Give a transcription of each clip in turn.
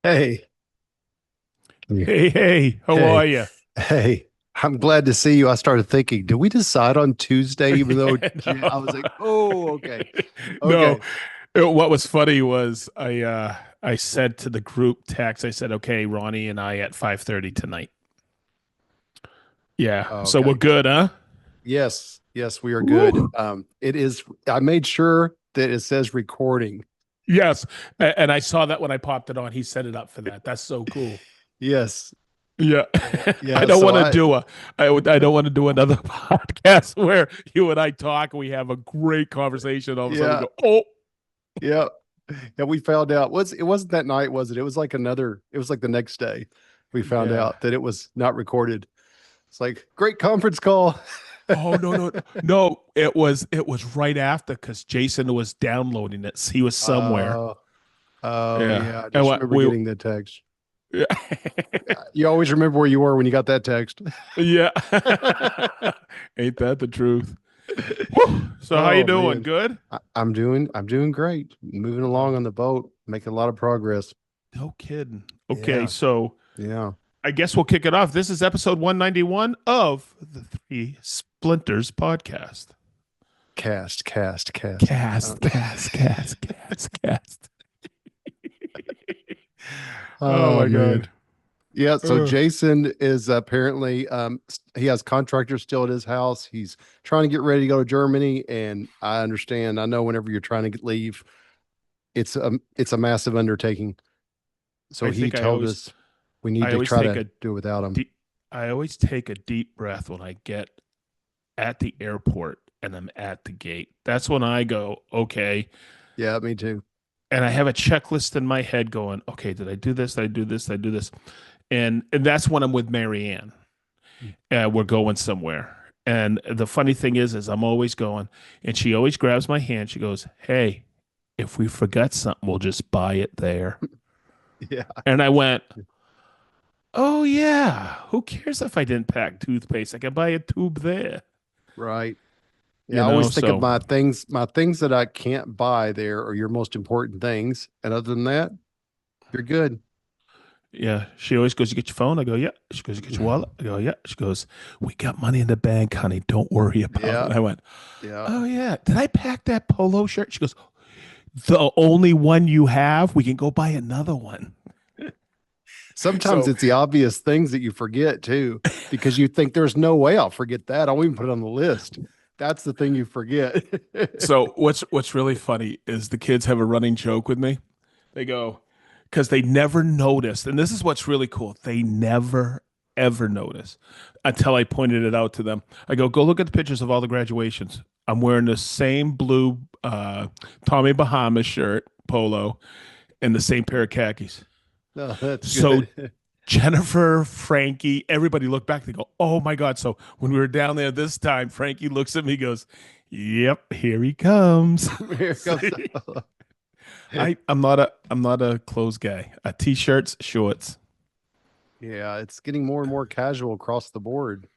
Hey, Hey, how are hey, you? hey. I'm glad to see you. I started thinking, did we decide on Tuesday, even though I was like, oh, okay. No, Okay. what was funny was I said to the group text, I said, "Okay, Ronnie and I at 5:30 tonight." Yeah, so we're Okay. good, huh? Yes, yes, we are good. Woo. It is, I made sure that it says recording. Yes, and I saw that when I popped it on. He set it up for that. That's so cool. Yes. Yeah, I Yeah. don't So want to do I don't want to do another podcast where you and I talk and we have a great conversation. All of a sudden we yeah, go, "Oh, yeah. Yeah, we found out it wasn't that night, was it? It was like the next day we found yeah." out that it was not recorded. It's like, great conference call. Oh no! It was right after because Jason was downloading it. He was somewhere. Oh, oh Yeah, yeah. I and just what remember we getting the text. yeah You always remember where you were when you got that text. yeah. Ain't that the truth? Whew. So how you Oh doing? man. Good? I'm doing great. Moving along Oh, on the boat, making a lot of progress. no kidding. Okay, Yeah. so Yeah. I guess we'll kick it off. This is episode 191 of the Three Splinters podcast. Cast. Cast, cast, cast, cast, cast. Oh Oh my man. god. Yeah, so Ugh. Jason is apparently he has contractors still at his house. He's trying to get ready to go to Germany, and I understand. I know whenever you're trying to leave, it's a massive undertaking. So I he think I told always us we need I to always try take to a do it without him. deep I always take a deep breath when I get at the airport and I'm at the gate. That's when I go, okay. Yeah, me too. And I have a checklist in my head going, okay, did I do this? Did I do this? Did I do this? And that's when I'm with Marianne. We're going somewhere. And the funny thing is I'm always going, and she always grabs my hand. She goes, hey, if we forget something, we'll just buy it there. Yeah, And I went, oh yeah, who cares if I didn't pack toothpaste? I can buy a tube there. right. Yeah, You I know, always think of so my things that I can't buy there are your most important things. And other than that, you're good. yeah, she always goes, you get your phone? I go, yeah. She goes, you get your wallet? I go, yeah. She goes, we got money in the bank, honey. Don't worry about it. Yeah, And I went, yeah. oh yeah. Did I pack that polo shirt? She goes, the only one you have, we can go buy another one. Sometimes So it's the obvious things that you forget too, because you think there's no way I'll forget that. I'll even put it on the list. That's the thing you forget. so what's really funny is the kids have a running joke with me. They go, because they never noticed, and this is what's really cool. They never ever notice until I pointed it out to them. I go look at the pictures of all the graduations. I'm wearing the same blue Tommy Bahama shirt, polo, and the same pair of khakis. No, that's So good. Jennifer, Frankie, everybody looked back. They go, "Oh my god!" So when we were down there this time, Frankie looks at me, goes, "Yep, here he comes." Here comes. See? I'm not a clothes guy. T-shirts, shorts. Yeah, it's getting more and more casual across the board.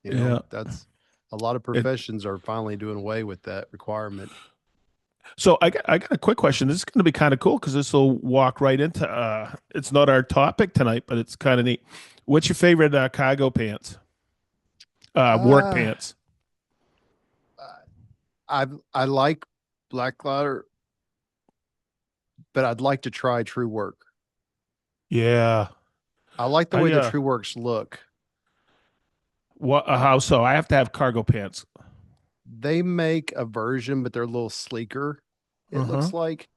You know, Yeah. that's a lot of It, professions are finally doing away with that requirement. so I got a quick question. This is going to be kind of cool because this will walk right into. It's not our topic tonight, but it's kind of neat. What's your favorite cargo pants? Work Uh, pants. I like Black Ladder, but I'd like to try True Work. Yeah. I like the way I the True Works look. what? Uh, How so? I have to have cargo pants. they make a version, but they're a little sleeker, it Uh huh. looks like.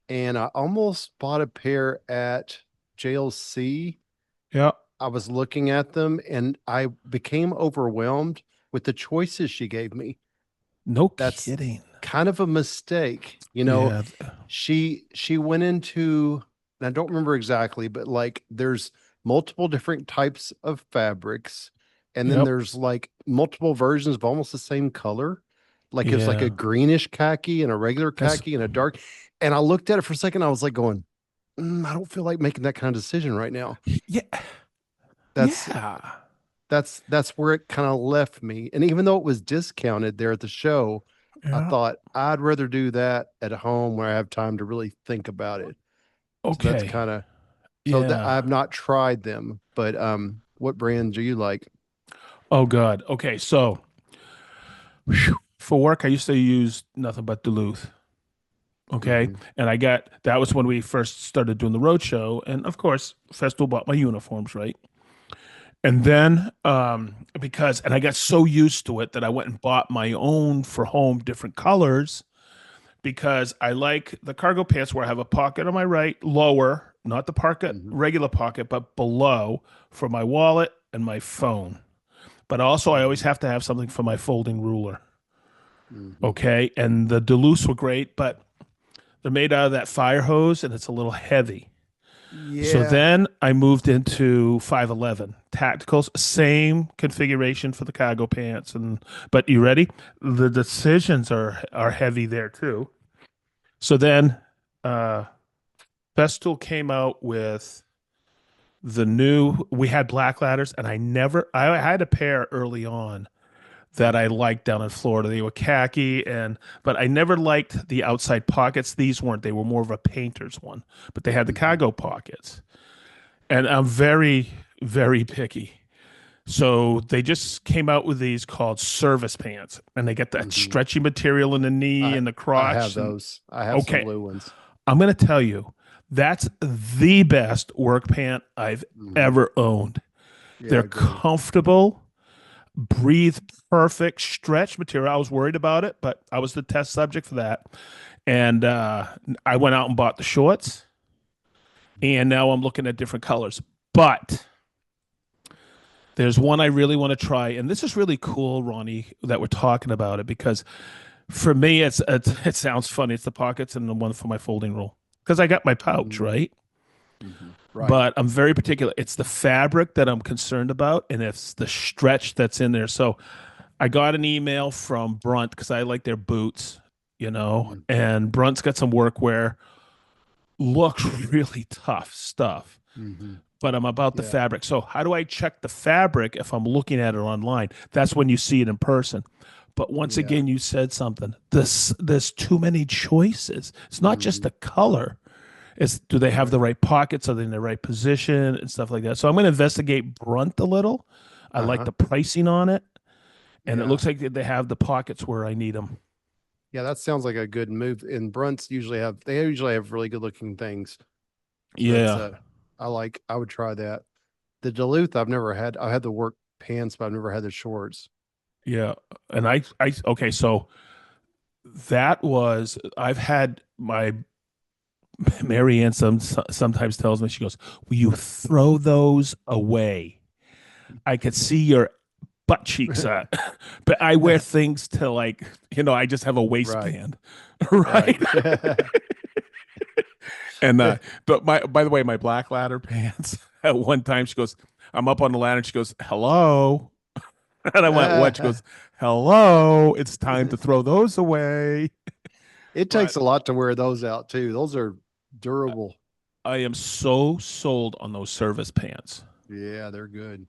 And I almost bought a pair at JLC. Yeah. I was looking at them and I became overwhelmed with the choices she gave me. No That's kidding. kind of a mistake. You know, Yeah. she went into, and I don't remember exactly, but like there's multiple different types of fabrics, and then Yep. there's like multiple versions of almost the same color. Like it's like a Yeah. greenish khaki and a regular That's khaki and a dark. And I looked at it for a second. I was like going, I don't feel like making that kind of decision right now. yeah. That's Yeah. that's where it kind of left me. And even though it was discounted there at the show, I Yeah. thought I'd rather do that at home where I have time to really think about it. So that's Okay. kind of So that Yeah. I've not tried them, but what brands do you like? Oh God. Okay, so whew, for work, I used to use nothing but Duluth. Okay, Hmm. and I got that was when we first started doing the road show, and of course, Festool bought my uniforms, right? And then because and I got so used to it that I went and bought my own for home, different colors, because I like the cargo pants where I have a pocket on my right, lower, not the pocket, Hmm. regular pocket, but below for my wallet and my phone. But also, I always Hmm. have to have something for my folding ruler. Hmm. Okay. And the Duluths were great, but they're made out of that fire hose and it's a little heavy. So Yeah. then I moved into 511 tacticals, same configuration for the cargo pants. And but you ready? The decisions are heavy there too. So then uh Festool came out with the new we had black ladders and I had a pair early on that I liked down in Florida. They were khaki and but I never liked the outside pockets. These weren't. They were more of a painter's one, but they had the Hmm. cargo pockets. And I'm very, very picky. So they just came out with these called service pants, and they get that Hmm. stretchy material in the knee I and the I have crotch. And those. I have some okay, blue ones. I'm gonna tell you, that's the best work pant I've Hmm. ever owned. Yeah, They're I agree. comfortable, breathe perfect, stretch material. I was worried about it, but I was the test subject for that. And I went out and bought the shorts, and now I'm looking at different colors. But there's one I really want to try, and this is really cool, Ronnie, that we're talking about it because for me, it sounds funny. It's the pockets and the one for my folding roll because I got my pouch, Hmm. right? Hmm. Right. But I'm very particular. It's the fabric that I'm concerned about, and it's the stretch that's in there. So I got an email from Brunt because I like their boots, Hmm. and Brunt's got some workwear, looks really tough stuff. Hmm. But I'm about the Yeah. fabric. So how do I check the fabric if I'm looking at it online? That's when you see it in person. But once Yeah. again, you said something. There's too many choices. It's not just Hmm. the color. It's do they have Right. the right pockets? Are they in the right position and stuff like that? So I'm going to investigate Brunt a little. I like Uh-huh. the pricing on it, and it Yeah. looks like they have the pockets where I need them. Yeah, that sounds like a good move. And Brunts usually have really good looking things. So that's Yeah, I would try that. The Duluth I've never had. I had the work pants, but I've never had the shorts. yeah. And I okay. So that was I've had my Marianne sometimes tells me, she goes, "Will you throw those away?" I could see your butt cheeks, but I wear things to like, I just have a Right. waistband, Right. right? And but by the way, my black ladder pants. At one time, she goes, "I'm up on the ladder." And she goes, "Hello," and I went, "What?" She goes, "Hello, it's time to throw those away." It takes But a lot to wear those out too. Those are durable. I am so sold on those service pants. Yeah, they're good.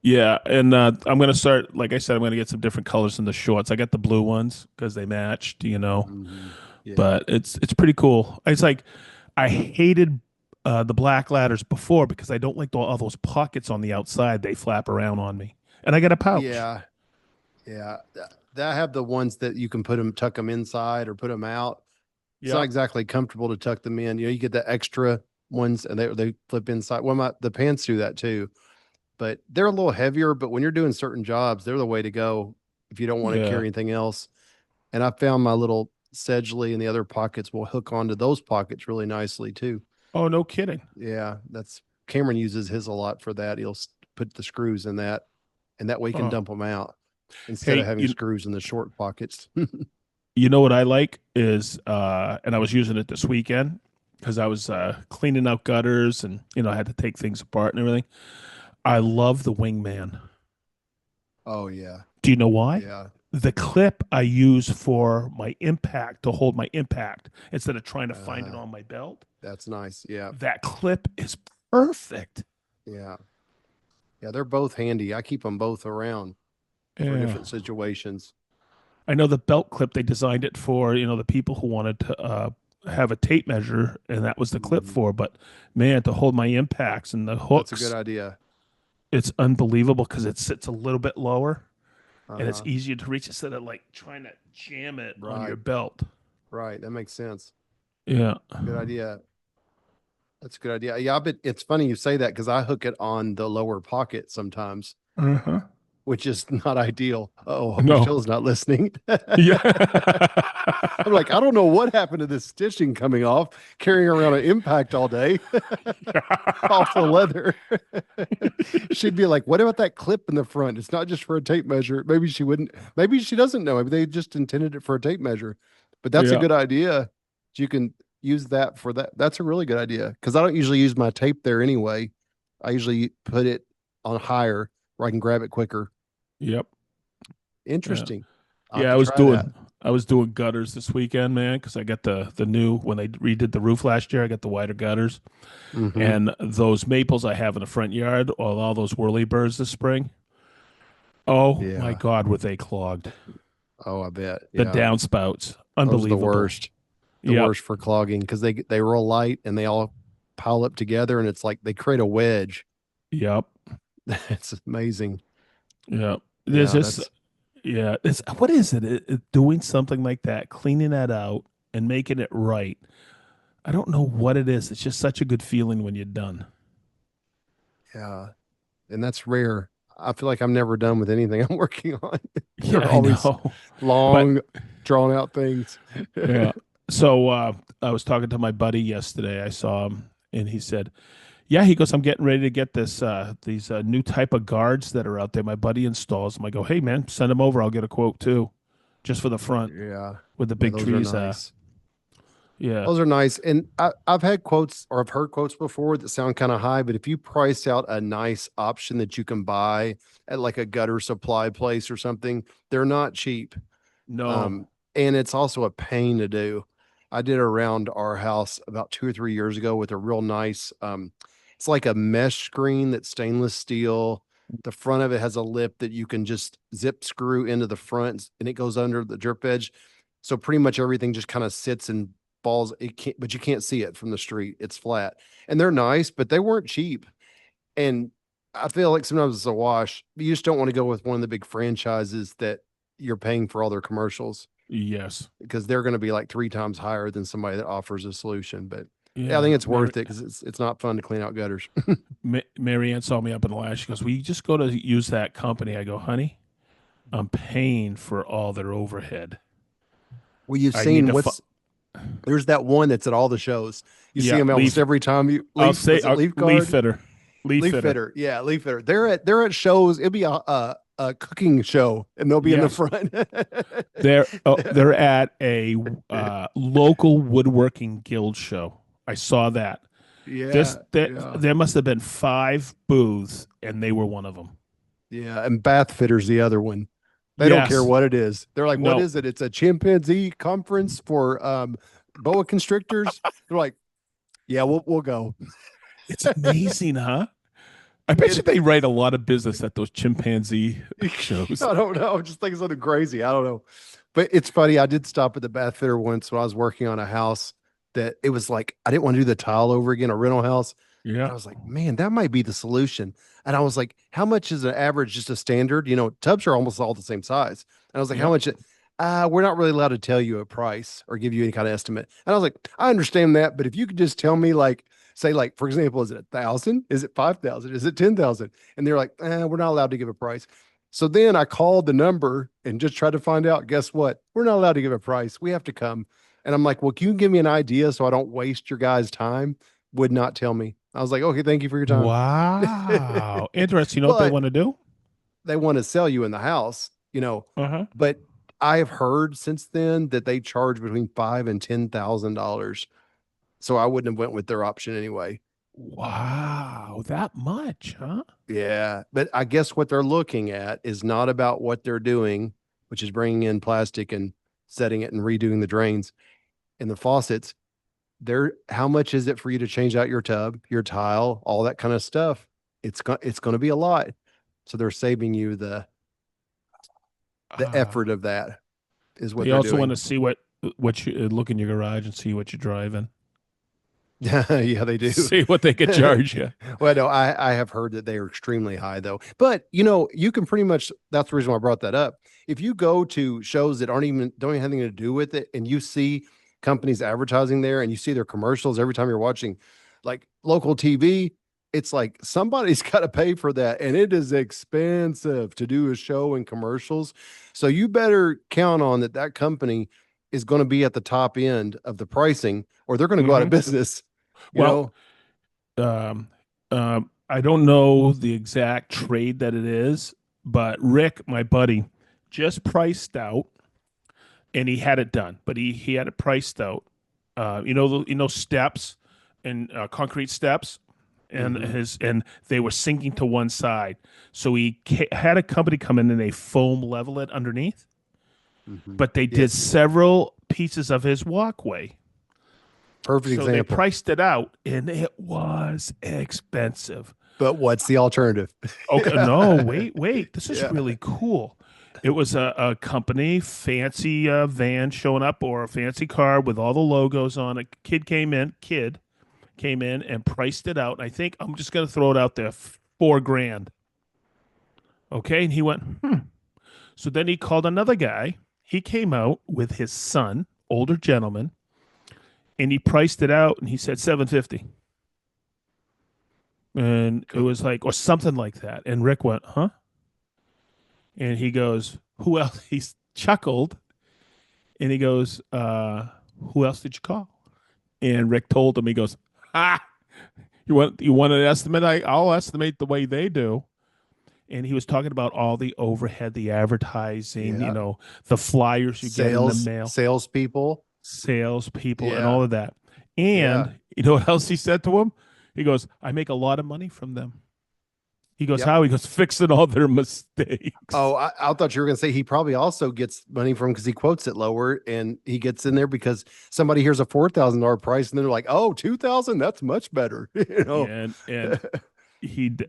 Yeah, and I'm gonna start. Like I said, I'm gonna get some different colors in the shorts. I got the blue ones because they matched, Hmm. Yeah. But it's pretty cool. It's like I hated the black ladders before because I don't like all those pockets on the outside. They flap around on me, and I got a pouch. Yeah. Yeah. I have the ones that you can tuck them inside or put them out. It's not Yeah, exactly comfortable to tuck them in. You get the extra ones and they flip inside. Well, the pants do that too, but they're a little heavier. But when you're doing certain jobs, they're the way to go if you don't want to yeah. carry anything else. And I found my little Sedgley and the other pockets will hook onto those pockets really nicely too. Oh, no kidding. Yeah, that's Cameron uses his a lot for that. He'll put the screws in that, and that way he can Oh, dump them out instead of hey, having screws in the short pockets. you know what I like is, and I was using it this weekend because I was cleaning out gutters and I had to take things apart and everything. I love the wingman. Oh yeah, Do you know why? yeah. The clip I use for my impact to hold my impact instead of trying to find it Uh, on my belt. that's nice. Yeah, That clip is perfect. yeah, yeah. They're both handy. I keep them both around for Yeah. different situations. I know the belt clip they designed it for, the people who wanted to have a tape measure, and that was the clip Mhm. for. But man, to hold my impacts and the That's a good hooks, idea. it's unbelievable because it sits a little bit lower and it's Uh-huh. easier to reach instead of like trying to jam it on your Right. belt. Right. That makes sense. Yeah. Good idea. That's a good idea. Yeah, it's funny you say that because I hook it on the lower pocket sometimes, Uh-huh. which is not ideal. Oh, hope No. Michelle's not listening. Yeah. I'm like, I don't know what happened to this stitching coming off, carrying around an impact all day, awful leather. She'd be like, what about that clip in the front? It's not just for a tape measure. Maybe she wouldn't, maybe she doesn't know. Maybe they just intended it for a tape measure. But that's a Yeah. good idea. You can use that for that. That's a really good idea because I don't usually use my tape there anyway. I usually put it on higher where I can grab it quicker. Yep. Yeah. Interesting. I'll have Yeah, to try that. I was doing gutters this weekend, man, because I got the new when they redid the roof last year, I got the wider gutters. Hmm. And those maples I have in the front yard, all those whirly-birds this spring. Oh my Yeah. God, were they clogged? Oh, I bet. The Yeah. downspouts, Those are the unbelievable. worst. The Yep, worst for clogging because they roll light and they all pile up together and it's like they create a wedge. yep, It's amazing. yep. There's Yeah, this, that's yeah. It's what is it? Doing something like that, cleaning that out and making it right. I don't know what it is. It's just such a good feeling when you're done. yeah, and that's rare. I feel like I'm never done with anything I'm working on. Yeah, They're I always know. But long, drawn out things. yeah. So I was talking to my buddy yesterday. I saw him and he said, "Yeah, he goes, I'm getting ready to get these new type of guards that are out there. My buddy installs them." I go, "Hey man, send them over. I'll get a quote too, just for the front Yeah, where the yeah, big those are trees are." nice. Yeah. Those are nice. And I've had quotes or I've heard quotes before that sound kind of high, but if you price out a nice option that you can buy at like a gutter supply place or something, they're not cheap. No. Um, and it's also a pain to do. I did around our house about 2 or 3 years ago with a real nice, it's like a mesh screen that's stainless steel. The front of it has a lip that you can just zip screw into the front and it goes under the drip edge. So pretty much everything just kind of sits and falls. It can't, but you can't see it from the street. It's flat and they're nice, but they weren't cheap. And I feel like sometimes it's a wash. You just don't want to go with one of the big franchises that you're paying for all their commercials Yes. because they're going to be like 3 times higher than somebody that offers a solution. But yeah, I think Yeah. it's worth it because it's not fun to clean out gutters. Mary Ann saw me up in the last. She goes, "We just go to use that company." I go, "Honey, I'm paying for all their overhead. Well, you've I need seen to." there's that one that's at all the shows. You see Yeah, them almost leaf. every time you I'll leaf. say Was it leaf leaf guard? fitter. Leaf Leaf fitter. fitter. Yeah, leaf fitter. They're at shows. It'll be a cooking show and they'll be in the Yes. front. They're at a local woodworking guild show. I saw that. Yeah, yeah. There must have been five booths, and they were one of them. Yeah, and bath fitter's the other one. They don't care Yes. what it is. They're like, "What No. is it? It's a chimpanzee conference for boa constrictors." They're like, "Yeah, we'll go." It's amazing, huh? I bet you It, they write a lot of business at those chimpanzee shows. I don't know. I'm just thinking something crazy. I don't know. But it's funny. I did stop at the bath fitter once when I was working on a house that it was like I didn't want to do the tile over again, a rental house. And Yeah. I was like, man, that might be the solution. And I was like, how much is an average, just a standard? Tubs are almost all the same size. And I was like, how Yep. much? We're not really allowed to tell you a price or give you any kind of estimate. And I was like, I understand that, but if you could just tell me, like, say, like, for example, is it 1,000? Is it 5,000? Is it 10,000? And they're like, we're not allowed to give a price. So then I called the number and just tried to find out. Guess what? We're not allowed to give a price. We have to come. And I'm like, well, can you give me an idea so I don't waste your guys' time? Would not tell me. I was like, okay, thank you for your time. Wow. Interesting. You know what they But want to do? they want to sell you in the house. Uh-huh. But I have heard since then that they charge between $5,000 and $10,000. So I wouldn't have went with their option anyway. Wow. That much, huh? Yeah, but I guess what they're looking at is not about what they're doing, which is bringing in plastic and setting it and redoing the drains and the faucets. How much is it for you to change out your tub, your tile, all that kind of stuff? It's going to be a lot. So they're saving you the Uh, effort of that is what they they're also want doing. to see what what you look in your garage and see what you're driving. Yeah, they do. See what they could charge you. Well, no, I have heard that they are extremely high though. But you know, you can pretty much that's the reason why I brought that up. If you go to shows that aren't even don't even have anything to do with it, and you see companies advertising there and you see their commercials every time you're watching like local TV, it's like somebody's got to pay for that. And it is expensive to do a show and commercials. So you better count on that that company is going to be at the top end of the pricing or they're going to go out of Hmm. business, you Well, know? um, I don't know the exact trade that it is, but Rick, my buddy, just priced out, and he had it done, but he had it priced out. Steps and concrete steps, and Mhm. they were sinking to one side. So had a company come in and they foam level it underneath, Mhm. but they did Yes. several pieces of his walkway. Perfect So they example. priced it out, and it was expensive. But what's the alternative? Okay, no, Yeah. wait. This is Yeah. really cool. It was a company, fancy van showing up or a fancy car with all the logos on it. Kid came in and priced it out. I think I'm just gonna throw it out there, 4 grand. Okay, and he went, hmm. So then he called another guy. He came out with his son, older gentleman, and he priced it out, and he said 750. And it Cool. was like, or something like that. And Rick went, huh? And he goes, who else? He chuckled and he goes, who else did you call? And Rick told him, he goes, ah, you want an estimate? I'll estimate the way they do. And he was talking about all the overhead, the advertising, Yeah. the flyers you get in the mail, Salespeople. salespeople, and all Yeah. of that. Yeah. And you know what else he said to him? He goes, I make a lot of money from them. He goes, Yep. how? He goes, fixing all their mistakes. Oh, I thought you were going to say he probably also gets money from because he quotes it lower and he gets in there because somebody hears a $4,000 price and they're like, oh, 2,000, that's much better. You know? Yeah,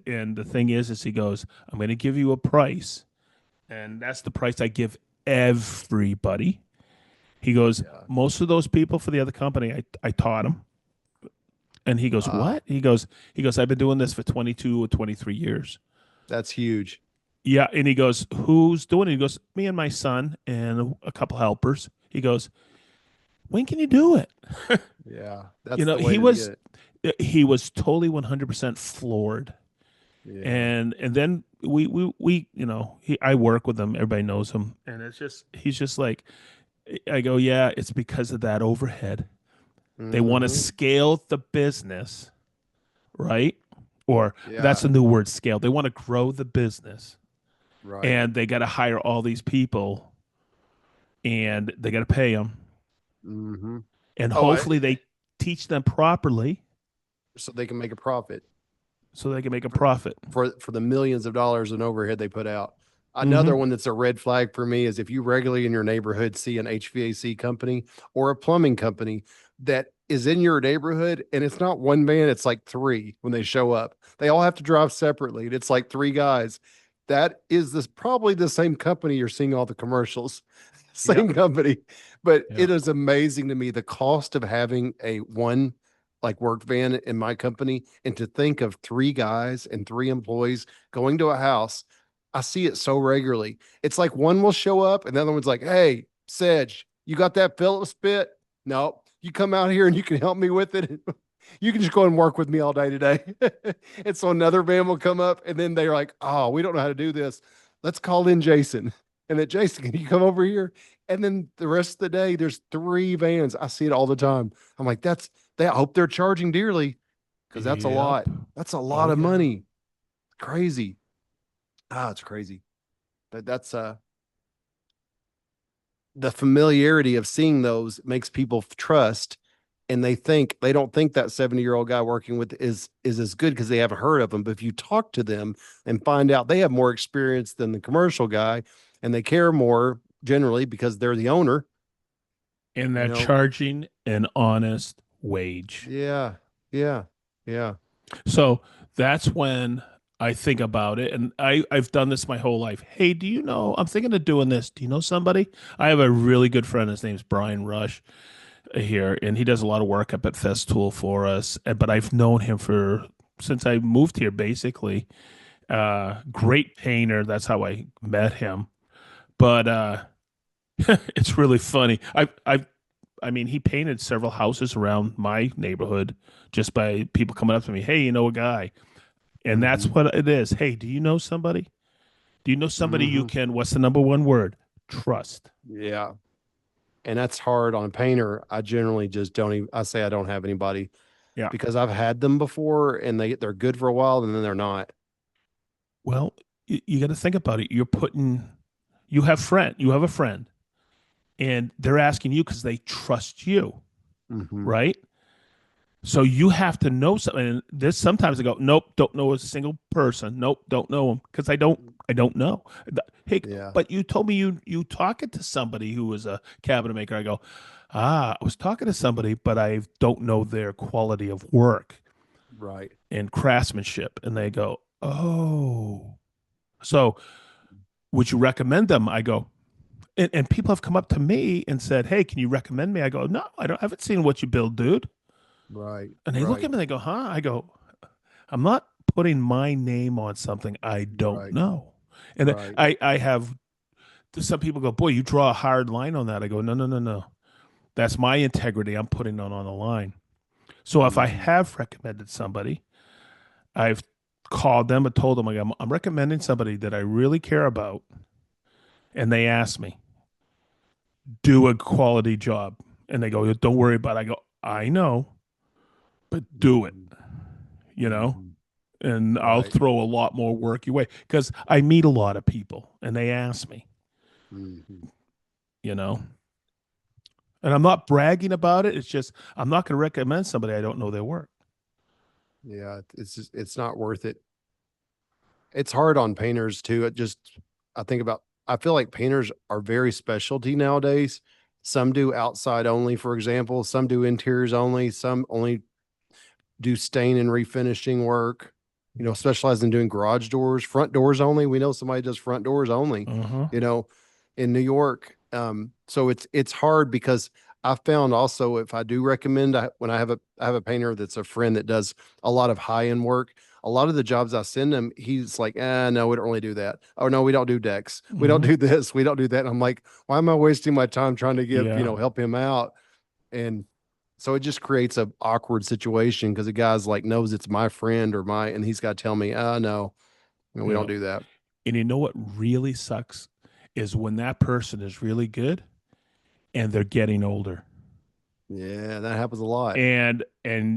and the thing is he goes, I'm going to give you a price, and that's the price I give everybody. He goes, Yeah. most of those people for the other company, I taught them. And he goes, Wow. what? He goes, I've been doing this for 22 or 23 years. That's huge. Yeah. And he goes, who's doing it? He goes, me and my son and a couple helpers. He goes, when can you do it? Yeah. You That's know, the way he to get was, it. he was totally 100% floored. Yeah. And then I work with him, everybody knows him, and he's just like, I go, yeah, it's because of that overhead. They want to Hmm. scale the business, right? Or that's Yeah. a new word, scale. They want to grow the business, Right. and they got to hire all these people, and they got to pay them, Hmm. and Oh, hopefully they teach them properly so they can make a profit. so they can make a for profit. for the millions of dollars in overhead they put out. Another Mm-hmm. one that's a red flag for me is if you regularly in your neighborhood see an HVAC company or a plumbing company that is in your neighborhood and it's not one van, it's like three when they show up. They all have to drive separately. And it's like three guys. That is this probably the same company you're seeing all the commercials. Yep. Same company. But Yeah. it is amazing to me the cost of having a one like work van in my company and to think of three guys and three employees going to a house. I see it so regularly. It's like one will show up and the other one's like, hey, Sedge, you got that Phillips bit? No, you come out here and you can help me with it. You can just go and work with me all day today. And so another van will come up and then they're like, oh, we don't know how to do this. Let's call in Jason. And then Jason, can you come over here? And then the rest of the day, there's three vans. I see it all the time. I'm like, I hope they're charging dearly because that's a Yep. lot. That's a lot Oh of yeah. money. Crazy. Ah, it's crazy. But that's the familiarity of seeing those makes people trust and they don't think that 70-year-old guy working with is as good because they haven't heard of him. But if you talk to them and find out they have more experience than the commercial guy and they care more generally because they're the owner, And you they're know, charging an honest wage. yeah, yeah, yeah. So that's when I think about it, and I've done this my whole life. Hey, do you know? I'm thinking of doing this. Do you know somebody? I have a really good friend. His name's Brian Rush here, and he does a lot of work up at Festool for us. But I've known him for since I moved here, basically. Great painter. That's how I met him. But it's really funny. I mean, he painted several houses around my neighborhood just by people coming up to me. Hey, you know a guy, and that's Hmm. what it is. Hey, do you know somebody? Do you know somebody you Hmm. can? What's the number one word? Trust. Yeah. And that's hard on a painter. I generally just don't even, I say I don't have anybody Yeah. because I've had them before and they're good for a while and then they're not. Well, you got to think about it. You have a friend, and they're asking you because they trust you, Hmm. right? So you have to know something. And this sometimes I go, nope, don't know a single person. Nope, don't know them because I don't know. Hey, Yeah. but you told me you talking to somebody who was a cabinet maker. I go, I was talking to somebody, but I don't know their quality of work Right. and craftsmanship. And they go, oh, so would you recommend them? I go, and people have come up to me and said, hey, can you recommend me? I go, no, I haven't seen what you build, dude. Right. And they look Right. at me and they go, huh? I go, I'm not putting my name on something I don't Right. know. And Right. I have some people go, boy, you draw a hard line on that. I go, no, no, no, no. That's my integrity. I'm putting it on the line. So if I Hmm. have recommended somebody, I've called them and told them, like, I'm recommending somebody that I really care about. And they ask me, do a quality job. And they go, don't worry about it. I go, I know, but do it, Hmm. you know? Hmm. And I'll Right. throw a lot more work your way because I meet a lot of people and they ask me, Hmm. you know? And I'm not bragging about it. It's just, I'm not going to recommend somebody I don't know their work. Yeah. It's just, it's not worth it. It's hard on painters too. I think about, I feel like painters are very specialty nowadays. Some do outside only, for example, some do interiors only, some only do stain and refinishing work, specialize in doing garage doors, front doors only. We know somebody does front doors only, Uh huh. you know, in New York. So it's hard because I found also if I do recommend when I have a painter that's a friend that does a lot of high end work. A lot of the jobs I send him, he's like, no, we don't really do that. Oh no, we don't do decks. We don't Hmm. do this. We don't do that. And I'm like, why am I wasting my time trying to Yeah. help him out? And so it just creates a awkward situation because the guy's like knows it's my friend and he's got to tell me, no, we don't Yeah. do that. And you know what really sucks is when that person is really good and they're getting older. Yeah, that happens a lot. And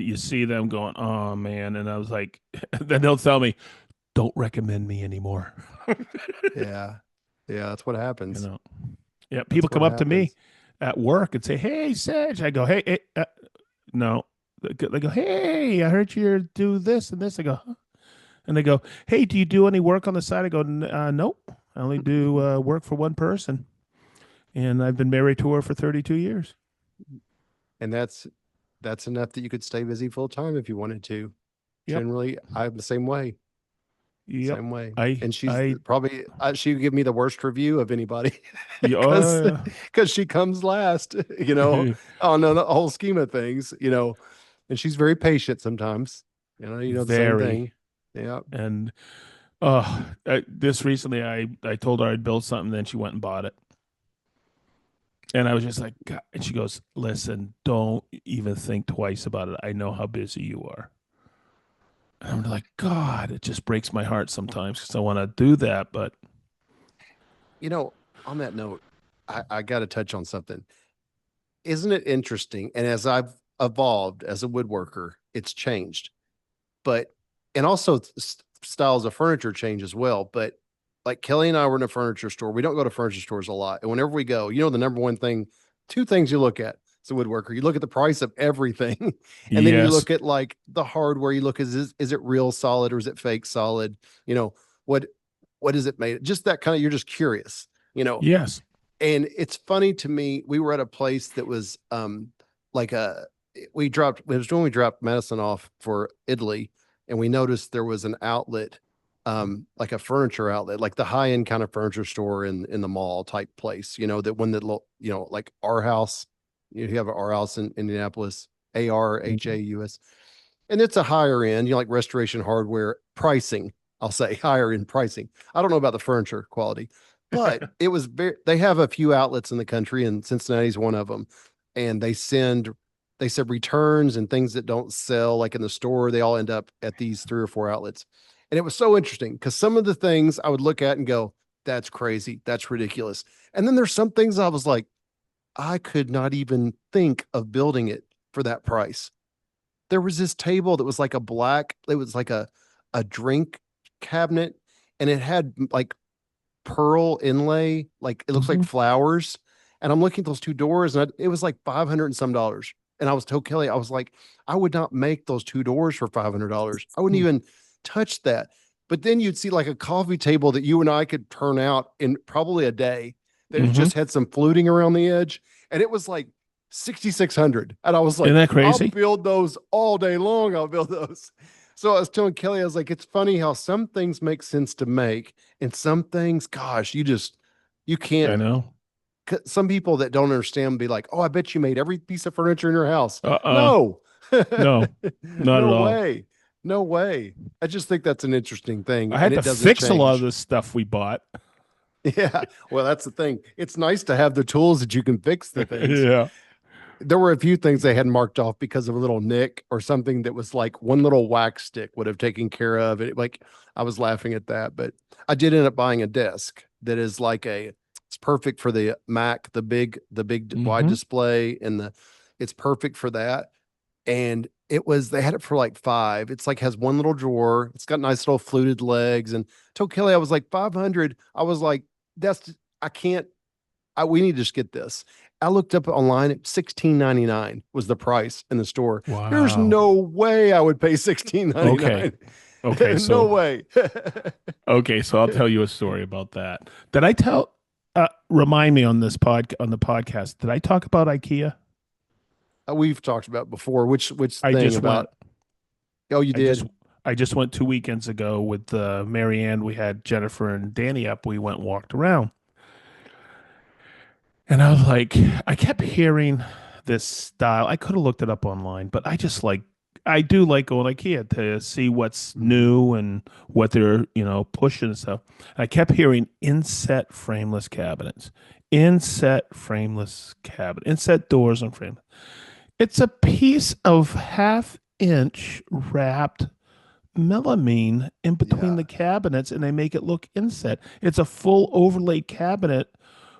you see them going, oh man. And I was like, then they'll tell me, don't recommend me anymore. Yeah. Yeah, that's what You happens. know, yeah. People That's come what up to me happens. at work and say, hey, Sedge. I go, hey, no. They go, hey, I heard you do this and this. I go, huh? And they go, hey, do you do any work on the side? I go, nope. I only do work for one person. And I've been married to her for 32 years. And that's enough that you could stay busy full time if you wanted to. Yep. Generally, I'm the same way. Yep. Same way. I, And she's I, probably she would give me the worst review of anybody yeah, because she comes last, on the whole scheme of things. And she's very patient sometimes. The same very. thing. Yeah. And this recently, I told her I'd build something, then she went and bought it. And I was just like, God. And she goes, listen, don't even think twice about it. I know how busy you are. And I'm like, God, it just breaks my heart sometimes because I want to do that. But You know, on that note, I got to touch on something. Isn't it interesting? And as I've evolved as a woodworker, it's changed. But and also styles of furniture change as well. But like Kelly and I were in a furniture store. We don't go to furniture stores a lot. And whenever we go, the number one thing, two things you look at as a woodworker. You look at the price of everything. And then you yes, look at like the hardware. You look, is it real solid or is it fake solid? You know, what what is it made? Just that kind of you're just curious, you know. yes. And it's funny to me, we were at a place that was like a it was when we dropped medicine off for Italy, and we noticed there was an outlet like a furniture outlet, like the high end kind of furniture store in the mall type place. You know, that one that like our house. You have our house in Indianapolis, Mhm. ARHAUS, and it's a higher end. You know, like Restoration Hardware pricing. I'll say higher end pricing. I don't know about the furniture quality, but it was very. They have a few outlets in the country, and Cincinnati's one of them. And they said returns and things that don't sell like in the store, they all end up at these three or four outlets. And it was so interesting because some of the things I would look at and go, that's crazy. That's ridiculous. And then there's some things I was like, I could not even think of building it for that price. There was this table that was like it was like a drink cabinet, and it had like pearl inlay, like it looks like Mhm. flowers. And I'm looking at those two doors, and it was like 500 and some dollars. And I was told Kelly, I was like, I would not make those two doors for $500. I wouldn't even touch that. But then you'd see like a coffee table that you and I could turn out in probably a day that it Mhm. just had some fluting around the edge. And it was like 6,600. And I was Isn't like, that I'll crazy? build those all day long. I'll build those. So I was telling Kelly, I was like, it's funny how some things make sense to make, and some things, gosh, you I can't. know. Some people that don't understand be like, oh, I bet you made every piece of furniture in your house. Uh-uh. No, No, not no at all. way. No way. I just think that's an interesting thing, I and had to it doesn't fix a lot of change. this stuff we bought. Yeah. Well, that's the thing. It's nice to have the tools that you can fix the things. Yeah. There were a few things they had marked off because of a little nick or something that was like one little wax stick would have taken care of it. Like I was laughing at that, but I did end up buying a desk that is like it's perfect for the Mac, the big wide Hmm. display, and it's perfect for that. And they had it for like five. It's like has one little drawer. It's got nice little fluted legs. And told Kelly, I was like 500. I was like, I can't we need to just get this. I looked up online at 16.99 was the price in the store. There's Wow. no way I would pay 16.99. Okay. Okay. No So, way. okay. So I'll tell you a story about that. Did I tell, remind me on on the podcast, did I talk about IKEA? We've talked about before. Which I thing just went. about? Oh, you I just did. I just went 2 weekends ago with Marianne. We had Jennifer and Danny up. We went and walked around. And I was like, I kept hearing this style. I could have looked it up online, but I do like going to IKEA to see what's Mhm. new and what they're, pushing and stuff. And I kept hearing inset frameless cabinets, inset doors and frame. It's a piece of half-inch wrapped melamine in between Yeah, the cabinets and they make it look inset. It's a full overlaid cabinet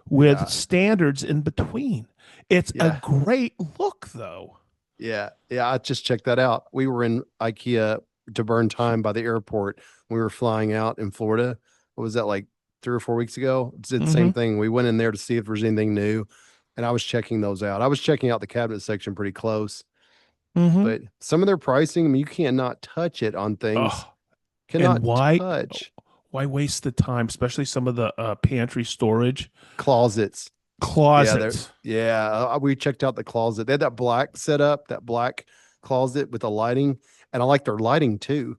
with yeah, standards in between. It's a yeah, great look though. yeah. I just checked that out. We were in IKEA to burn time by the airport. We were flying out in Florida. What was that, like 3 or 4 weeks ago? Did the Mm-hmm. same thing. We went in there to see if there's anything new, and I was checking those out. I was checking out the cabinet section pretty close, Mm-hmm. but some of their pricing, I mean, you cannot touch it on things. Oh, and Cannot touch why waste the time, especially some of the pantry storage closets. Yeah, closets. we checked out the closet. They had that black setup, that black closet with the lighting, and I like their lighting too.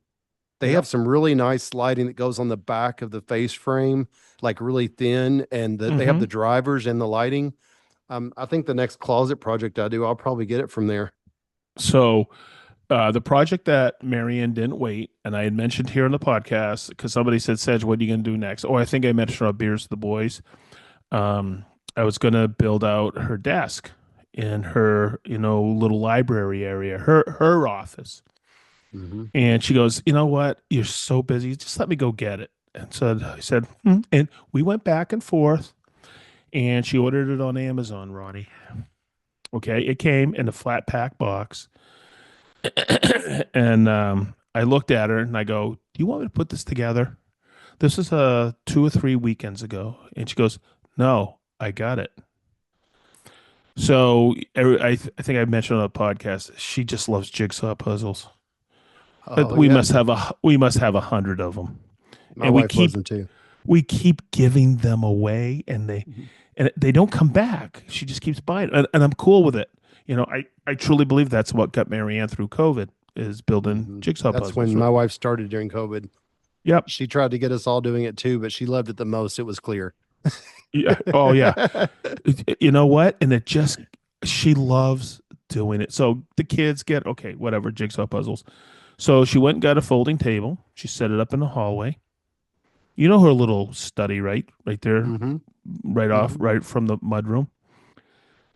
They have Yep. some really nice lighting that goes on the back of the face frame, like really thin, and they have Mm-hmm. the drivers and the lighting. I think the next closet project I do, I'll probably get it from there. So the project that Marianne didn't wait, and I had mentioned here on the podcast because somebody said, Sedge, what are you going to do next? Oh, I think I mentioned on Beers with the Boys. Um, I was going to build out her desk in her, little library area, her office. Hmm. And she goes, you know what? You're so busy. Just let me go get it. And so I said, hmm. And we went back and forth, and she ordered it on Amazon, Ronnie. Okay. It came in a flat pack box. And I looked at her and I go, do you want me to put this together? This is 2 or 3 weekends ago. And she goes, no, I got it. So I think I mentioned on the podcast, she just loves jigsaw puzzles. Oh We yeah, must have a 100 of them, my and we wife loves keep them too. we keep giving them away, and Mhm. they don't come back. She just keeps buying, and I'm cool with it. I truly believe that's what got Marianne through COVID is building Mhm. jigsaw That's puzzles. when my wife started during COVID. Yep. She tried to get us all doing it too, but she loved it the most. It was clear. Yeah. Oh yeah. You know what? And it just she loves doing it. So the kids get okay, whatever, jigsaw puzzles. So she went and got a folding table. She set it up in the hallway. You know her little study, right? Right there, Hmm. right off, Hmm. right from the mudroom.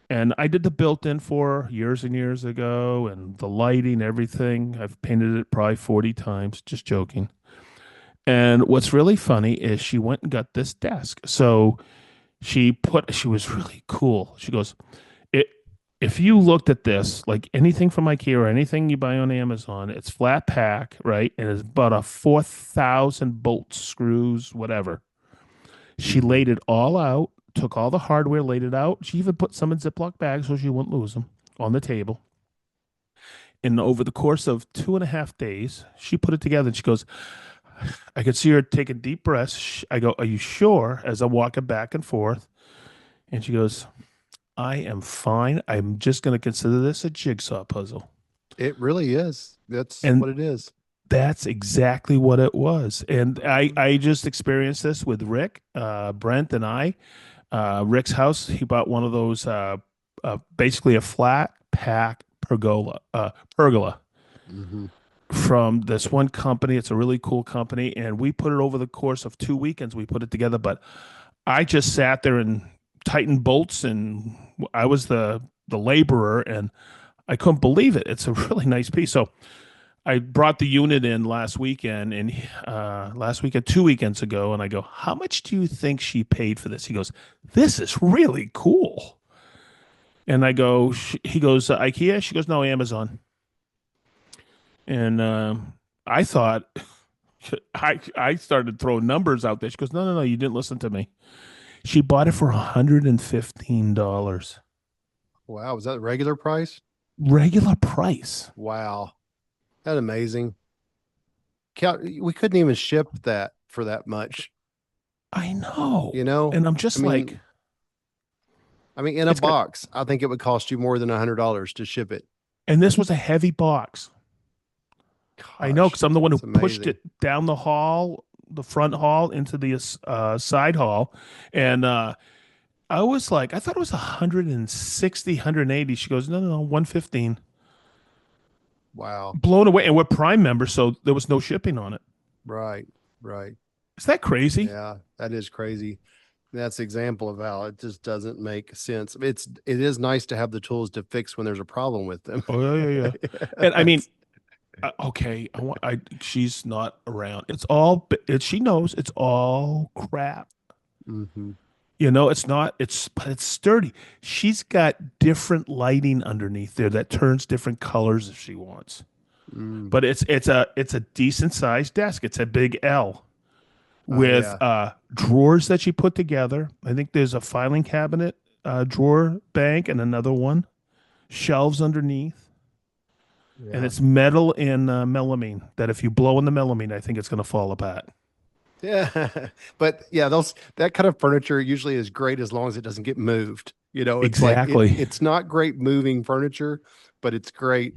And I did the built-in for her years and years ago, and the lighting, everything. I've painted it probably 40 times, just joking. And what's really funny is she went and got this desk. So she was really cool. She goes, it, if you looked at this, like anything from IKEA or anything you buy on Amazon, it's flat pack, right? And it's about a 4,000 bolts, screws, whatever. She Hmm. laid it all out, took all the hardware, laid it out. She even put some in Ziploc bags so she wouldn't lose them on the table. And over the course of 2.5 days, she put it together and she goes, I could see her taking deep breaths. I go, are you sure? As I'm walking back and forth. And she goes, I am fine. I'm just going to consider this a jigsaw puzzle. It really is. That's And what it is. that's exactly what it was. And I just experienced this with Rick, Brent, and I. Rick's house, he bought one of those, basically a flat pack pergola Hmm. from this one company. It's a really cool company. And we put it over the course of 2 weekends. We put it together. But I just sat there and tightened bolts, and I was the laborer, and I couldn't believe it. It's a really nice piece. So I brought the unit in last weekend, and last weekend, 2 weekends ago, and I go, "How much do you think she paid for this?" He goes, "This is really cool." And I go, he goes, IKEA. She goes, no, Amazon. And I thought, I started throwing numbers out there. She goes, no, no, no, you didn't listen to me. She bought it for $115, Wow. Was that the regular price? regular price. Wow. That's amazing. We couldn't even ship that for that much, I know. you know? And I'm I just like, mean, in a it's got, box, I think it would cost you more than $100 to ship it. and this was a heavy box. I know Gosh, because I'm the one who that's pushed amazing. it down the hall, the front hall into the side hall. And I was like, I thought it was 160, 180. She goes, no, no, no, 115. Wow. Blown away. And we're Prime members, so there was no shipping on it. Right. Right. Is that crazy? Yeah, that is crazy. That's an example of how it just doesn't make sense. It is nice to have the tools to fix when there's a problem with them. Oh, yeah, yeah, yeah. And I mean, That's- okay, she's not around. It's all, she knows it's all crap. Mhm. It's not, but it's sturdy. She's got different lighting underneath there that turns different colors if she wants. Mm. But it's a decent sized desk. It's a big L with Yeah. drawers that she put together. I think there's a filing cabinet, drawer bank, and another one, shelves underneath. And Yeah. it's metal and melamine that if you blow in the melamine, I think it's going to fall apart. Yeah. But yeah, that kind of furniture usually is great as long as it doesn't get moved. It's like Exactly. it's not great moving furniture, but it's great,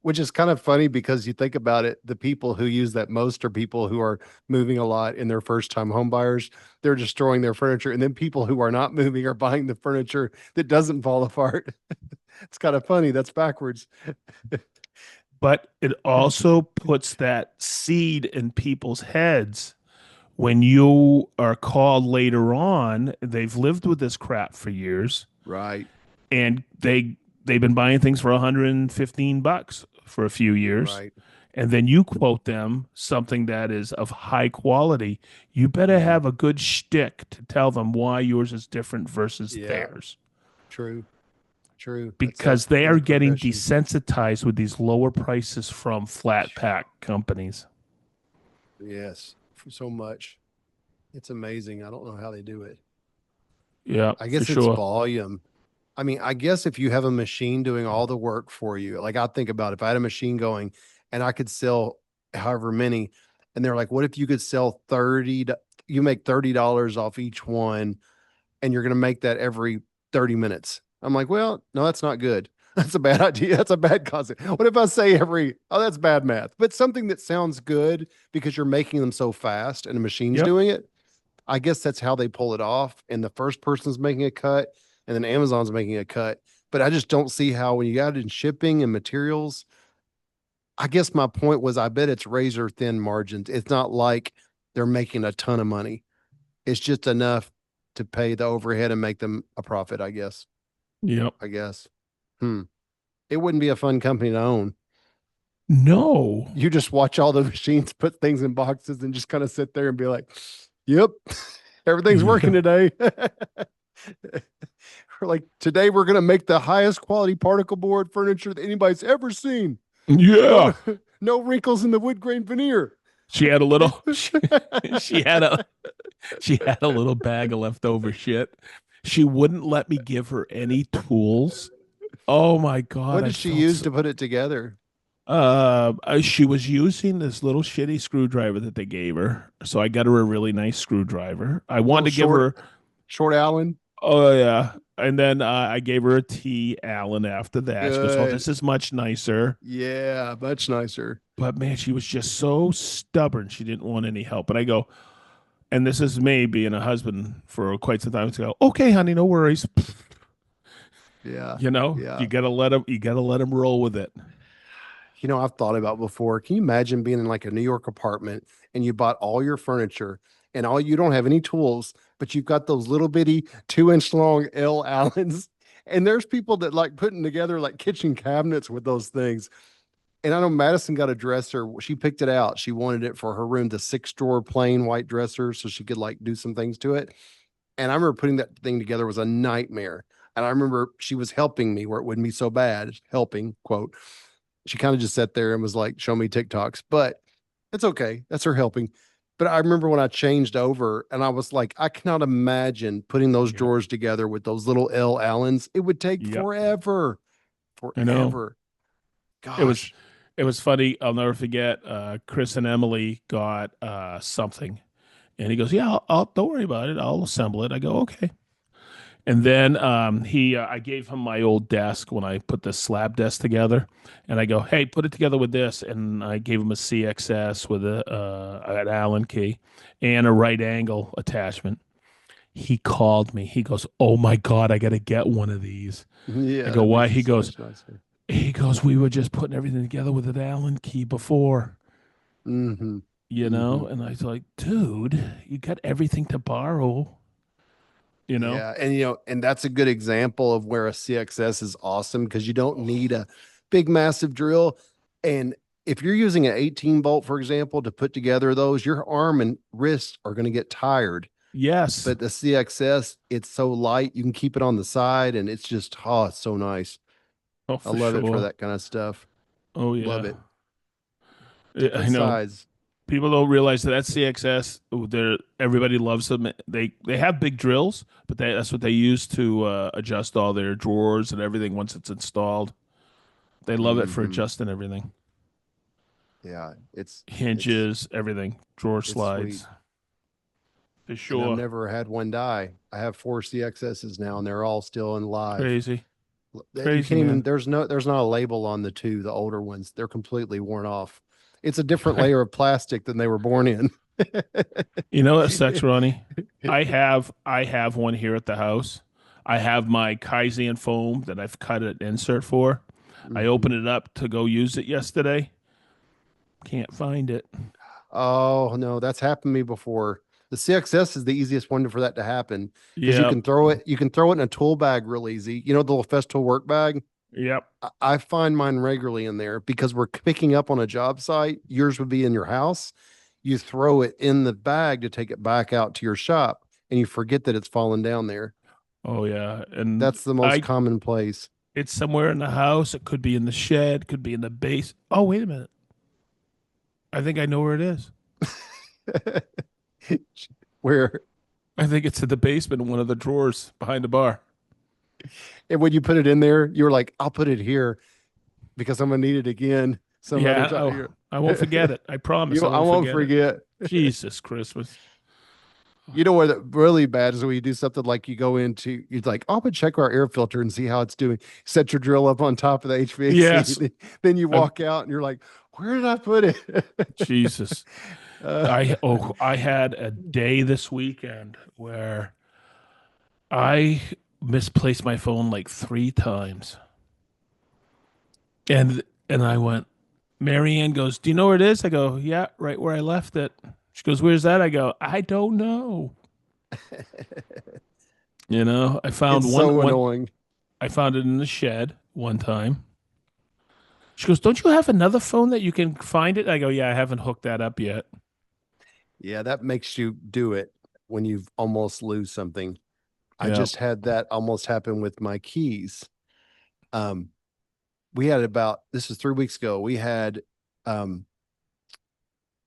which is kind of funny because you think about it, the people who use that most are people who are moving a lot in their first time home buyers. They're destroying their furniture. And then people who are not moving are buying the furniture that doesn't fall apart. It's kind of funny. That's backwards. But it also puts that seed in people's heads when you are called later on. They've lived with this crap for years, Right. and they've been buying things for $115 for a few years, Right. and then you quote them something that is of high quality. You better Hmm. have a good shtick to tell them why yours is different versus Yeah. theirs, True. True. That's because they are good getting profession. desensitized with these lower prices from flat pack companies. Yes. For so much. It's amazing. I don't know how they do it. Yeah, I for guess it's sure. volume. I guess if you have a machine doing all the work for you, like I think about if I had a machine going and I could sell however many, and they're like, what if you could sell 30, you make $30 off each one, and you're going to make that every 30 minutes. I'm like, well, no, that's not good. That's a bad idea. That's a bad concept. What if I say oh, that's bad math, but something that sounds good because you're making them so fast and the machine's Yep. doing it. I guess that's how they pull it off. And the first person's making a cut and then Amazon's making a cut. But I just don't see how when you got it in shipping and materials, I guess my point was I bet it's razor thin margins. It's not like they're making a ton of money. It's just enough to pay the overhead and make them a profit, I guess. Yep. I guess. Hmm. It wouldn't be a fun company to own. No. You just watch all the machines put things in boxes and just kind of sit there and be like, yep, everything's working Yeah. today. Or like today we're gonna make the highest quality particle board furniture that anybody's ever seen. Yeah. No no wrinkles in the wood grain veneer. She had a little she had a she had a little bag of leftover shit. She wouldn't let me give her any tools. Oh my God, What I did she felt use so to put it together? she was using this little shitty screwdriver that they gave her. So I got her a really nice screwdriver. I wanted Little to give her short Allen. oh yeah. And then I gave her a T Allen after that. She goes, "Oh, Good. this is much nicer." Yeah, much nicer. But man, she was just so stubborn. She didn't want any help. And I go, and this is me being a husband for quite some time to go, okay, honey, no worries. Yeah. You know, Yeah. you gotta let him roll with it. I've thought about before. Can you imagine being in like a New York apartment and you bought all your furniture and all you don't have any tools, but you've got those little bitty 2 inch long L Allens. And there's people that like putting together like kitchen cabinets with those things. And I know Madison got a dresser. She picked it out. She wanted it for her room, the 6 drawer plain white dresser, so she could like do some things to it. And I remember putting that thing together was a nightmare. And I remember she was helping me where it wouldn't be so bad, helping, quote. She kind of just sat there and was like, show me TikToks, but it's okay. That's her helping. But I remember when I changed over and I was like, I cannot imagine putting those Yep. drawers together with those little L Allens. It would take Yep. forever, I know. forever. It was Gosh. it was funny. I'll never forget. Chris and Emily got something, and he goes, "Yeah, don't worry about it. I'll assemble it." I go, "Okay." And then I gave him my old desk when I put the slab desk together, and I go, "Hey, put it together with this." And I gave him a CXS with an Allen key and a right angle attachment. He called me. He goes, "Oh my God, I got to get one of these." I Yeah, go, that "Why?" makes it so much nicer. He goes, "We were just putting everything together with an Allen key before." Mm-hmm. You Mm-hmm. know, and I was like, dude, you got everything to borrow, you know? Yeah. And that's a good example of where a CXS is awesome because you don't need a big, massive drill. And if you're using an 18 bolt, for example, to put together those, your arm and wrist are going to get tired. Yes. But the CXS, it's so light, you can keep it on the side and it's just, oh, it's so nice. Oh, I for love it for sure. that kind of stuff. Oh, Love yeah. it. I Different know size. people don't realize that CXS, they're everybody loves them. They have big drills, but that's what they use to adjust all their drawers and everything once it's installed. They love it for Mm-hmm. adjusting everything, Yeah. It's, hinges, everything, drawer it's sweet. slides, for And I've sure. never had one die. I have 4 CXSs now, and they're all still in live. Crazy, You crazy can't even. man. There's not a label on the two, the older ones. They're completely worn off. It's a different layer of plastic than they were born in. You know what sucks, Ronnie? I have one here at the house. I have my Kaizen foam that I've cut an insert for. I Mhm. opened it up to go use it yesterday. Can't find it. Oh no, that's happened to me before. The CXS is the easiest one for that to happen because Yep. you can throw it in a tool bag real easy. You know the little Festool work bag. Yep. I find mine regularly in there because we're picking up on a job site. Yours would be in your house. You throw it in the bag to take it back out to your shop, and you forget that it's fallen down there. Oh yeah. And That's the most I common place. it's somewhere in the house. It could be in the shed, could be in the base. Oh, wait a minute. I think I know where it is. Where I think it's in the basement in one of the drawers behind the bar. and when you put it in there, you're like, I'll put it here because I'm gonna need it again some other Yeah, time. oh, I won't forget it. I promise I I won't won't forget it. forget. Jesus Christmas. You know what really bad is when you do something like you go into, you're like, oh, I'm gonna check our air filter and see how it's doing. Set your drill up on top of the HVAC. Yes. Then you I, walk out and you're like, where did I put it? Jesus. uh, I had a day this weekend where I misplaced my phone like 3 times. And I went, Marianne goes, "Do you know where it is?" I go, "Yeah, right where I left it." She goes, "Where's that?" I go, "I don't know." I found it's so annoying. I found it in the shed one time. She goes, "Don't you have another phone that you can find it?" I go, "Yeah, I haven't hooked that up yet." Yeah, that makes you do it when you've almost lose something. I Yeah. just had that almost happen with my keys. Um, we had about this is 3 weeks ago. We had um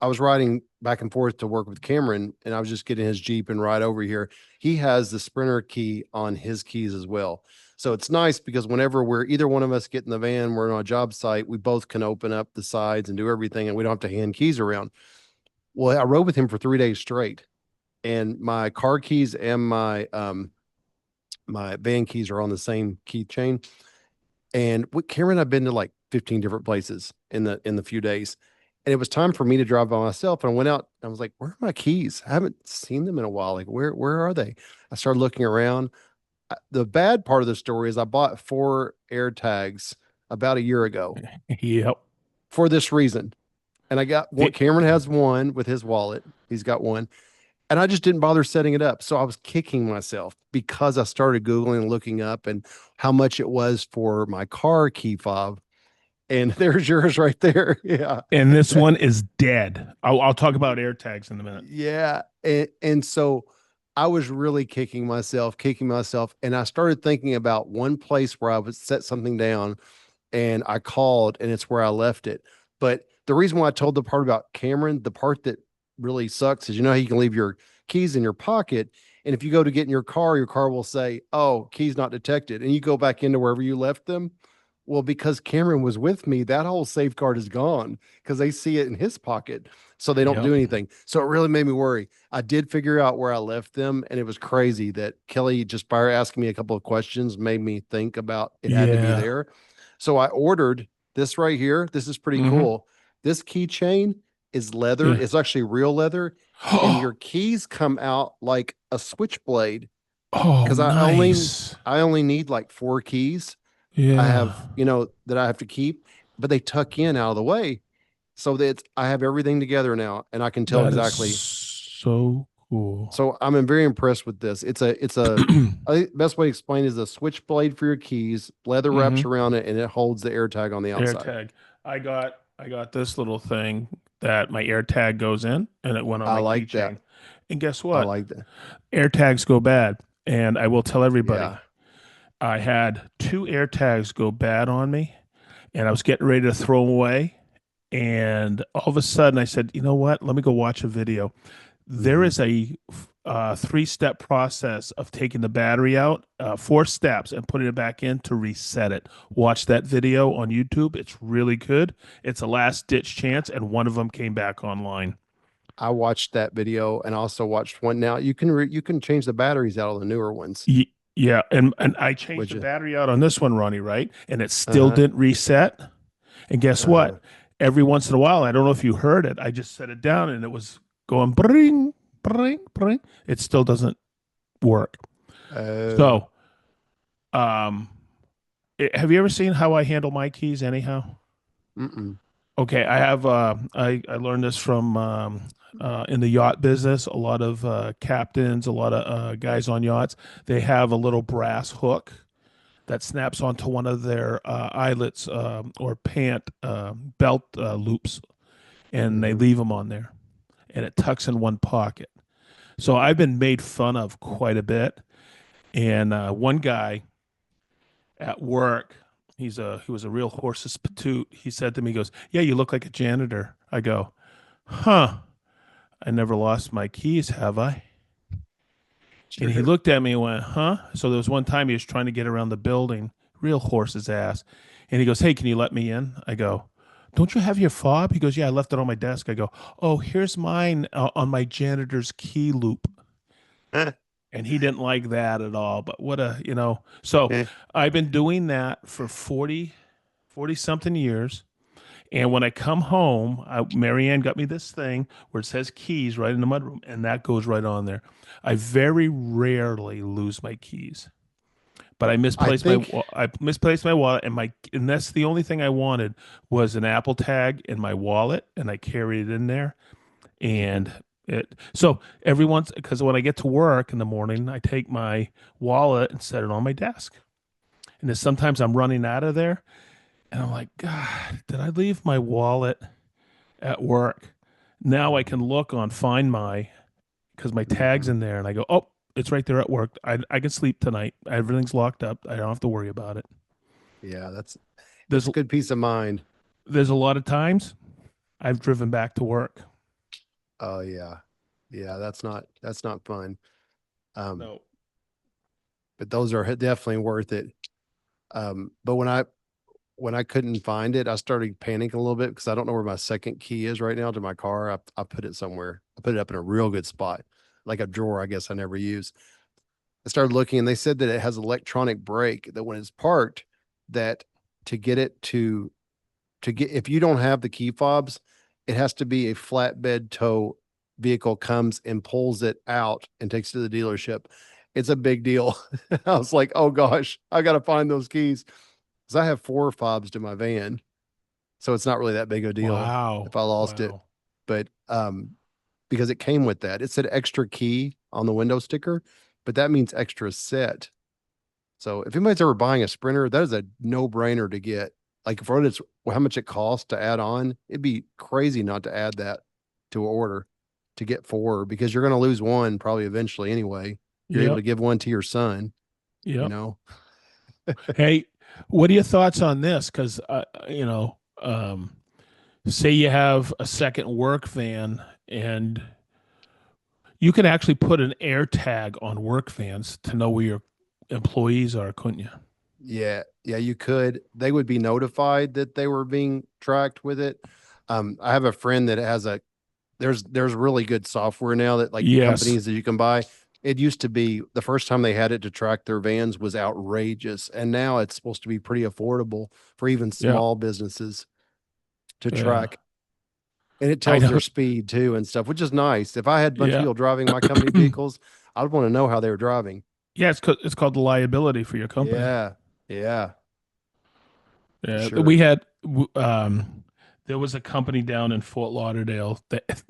I was riding back and forth to work with Cameron and I was just getting his Jeep and ride over here. He has the Sprinter key on his keys as well. So it's nice because whenever we're either one of us get in the van, we're on a job site, we both can open up the sides and do everything and we don't have to hand keys around. Well, I rode with him for 3 days straight and my car keys and my van keys are on the same keychain. And with Cameron, I've been to like 15 different places in the few days. And it was time for me to drive by myself. And I went out and I was like, where are my keys? I haven't seen them in a while. Like, where are they? I started looking around. The bad part of the story is I bought 4 AirTags about a year ago Yep. for this reason. And I got one. The, Cameron has one with his wallet. He's got one. And I just didn't bother setting it up. So I was kicking myself because I started Googling and looking up and how much it was for my car key fob. And there's yours right there. Yeah. and this one is dead. I'll talk about air tags in a minute. Yeah. And so I was really kicking myself. And I started thinking about one place where I would set something down and I called and it's where I left it. But the reason why I told the part about Cameron, the part that really sucks is how you can leave your keys in your pocket. And if you go to get in your car will say, oh, keys not detected. And you go back into wherever you left them. Well, because Cameron was with me, that whole safeguard is gone because they see it in his pocket. So they don't Yep. do anything. So it really made me worry. I did figure out where I left them. And it was crazy that Kelly, just by asking me a couple of questions, made me think about it had to be Yeah. there. So I ordered this right here. This is pretty Mm-hmm. cool. This keychain is leather. Yeah. It's actually real leather. And your keys come out like a switchblade. Oh, Because I only nice. I only need like 4 keys. I Yeah. have, that I have to keep, but they tuck in out of the way. So that I have everything together now and I can tell That is exactly. so cool. So I'm very impressed with this. I think the best way to explain is a switchblade for your keys, leather Mm-hmm. wraps around it, and it holds the air tag on the outside. AirTag. I got this little thing that my AirTag goes in and it went on I my like that. keychain. And guess I what? like that. AirTags go bad. And I will tell everybody, Yeah. I had 2 AirTags go bad on me and I was getting ready to throw them away. And all of a sudden I said, you know what? Let me go watch a video. There Hmm. is a 3-step process of taking the battery out, 4 steps, and putting it back in to reset it. Watch that video on YouTube. It's really good. It's a last ditch chance, and one of them came back online. I watched that video and also watched one. Now you can change the batteries out of the newer ones, Yeah, and I changed which the battery out on this one, Ronnie, right? And it still uh-huh. didn't reset. And guess Uh-huh. what? Every once in a while, I don't know if you heard it. I just set it down and it was going bring, bring, bring. It still doesn't work. Oh. So, um, have you ever seen how I handle my keys anyhow? Mm-mm. Okay, I have I learned this from in the yacht business. A lot of captains, a lot of guys on yachts, they have a little brass hook that snaps onto one of their eyelets or pant belt loops, and they Mm-hmm. leave them on there, and it tucks in one pocket. So I've been made fun of quite a bit, and one guy at work. He was a real horse's patoot. He said to me, he goes, "Yeah, you look like a janitor." I go, "Huh? I never lost my keys, have I?" And he Sure. looked at me and went, "Huh?" So there was one time he was trying to get around the building, real horse's ass. And he goes, "Hey, can you let me in?" I go, "Don't you have your fob?" He goes, "Yeah, I left it on my desk." I go, "Oh, here's mine on my janitor's key loop." and he didn't like that at all. But so I've been doing that for 40 something years. And when I come home, Marianne got me this thing where it says keys right in the mudroom, and that goes right on there. I very rarely lose my keys, but I think, I misplaced my wallet, and that's the only thing I wanted was an Apple tag in my wallet, and I carried it in there. mhm, And so every once, because when I get to work in the morning, I take my wallet and set it on my desk. And then sometimes I'm running out of there, and I'm like, God, did I leave my wallet at work? Now I can mhm, look on Find My because my tag's mhm. in there, and I go, oh, it's right there at work. I can sleep tonight. Everything's locked up. I don't have to worry about it. Yeah, it's There's a good peace of mind. there's a lot of times I've driven back to work. Oh yeah. Yeah, that's not fun. Um, No. but those are definitely worth it. But when I couldn't find it, I started panicking a little bit because I don't know where my second key is right now to my car. I put it somewhere. I put it up in a real good spot, like a drawer, I guess I never use. I started looking and they said that it has electronic brake that when it's parked, that to get it to get if you don't have the key fobs, it has to be a flatbed tow vehicle comes and pulls it out and takes it to the dealership. It's a big deal. I was like, oh gosh, I got to find those keys because I have four fobs to my van. So it's not really that big of a deal if Wow. I lost it. Wow. But because it came with that, it said extra key on the window sticker, but that means extra set. So if anybody's ever buying a Sprinter, that is a no-brainer to get. Like for what it's how much it costs to add on, it'd be crazy not to add that to an order to get four because you're going to lose one probably eventually anyway. You're able Yep. to give one to your son, you Yep. know. Hey, what are your thoughts on this? Because say you have a second work van, and you can actually put an air tag on work vans to know where your employees are, couldn't you? Yeah, yeah, you could. They would be notified that they were being tracked with it. I have a friend that has a there's really good software now that like Yes. companies that you can buy. It used to be the first time they had it to track their vans was outrageous, and now it's supposed to be pretty affordable for even Yeah. small businesses to Yeah. track. And it I tells their know. speed too and stuff, which is nice. If I had a bunch of Yeah. people driving my company vehicles, I'd want to know how they were driving. Yeah, it's called the liability for your company. Yeah, yeah, for Yeah, sure. there was a company down in Fort Lauderdale that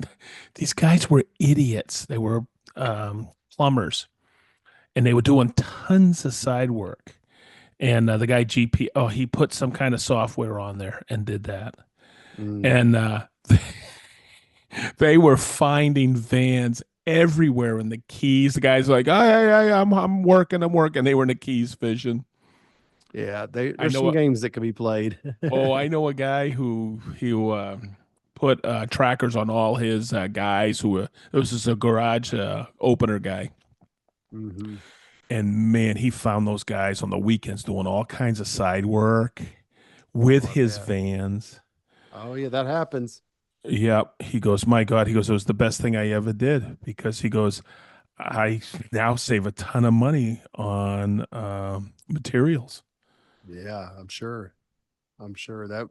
these guys were idiots. They were plumbers, and they were doing tons of side work. And the guy GP, oh, he put some kind of software on there and did that. Mm, And they were finding vans everywhere in the Keys. The guy's like, I'm working, I'm working. They were in the Keys fishing. yeah, I there's know some games that can be played. I know a guy who put trackers on all his guys who were. This is a garage opener guy, Hmm. and man, he found those guys on the weekends doing all kinds of side work with Oh, I his bet. vans. Oh yeah, that happens. Yep, he goes, my God, he goes, it was the best thing I ever did because he goes, I now save a ton of money on materials. Yeah, I'm sure. I'm sure that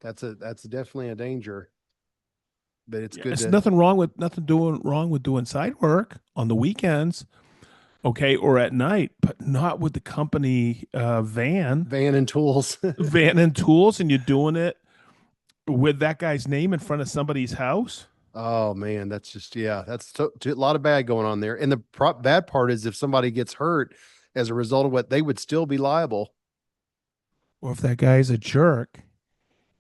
that's definitely a danger, but it's Yeah, good it's to nothing doing wrong with doing side work on the weekends, okay, or at night, but not with the company van and tools. van and tools, and you're doing it with that guy's name in front of somebody's house. Oh man, that's just yeah, a lot of bad going on there. And the bad part is if somebody gets hurt as a result of what they would still be liable. Or if that guy's a jerk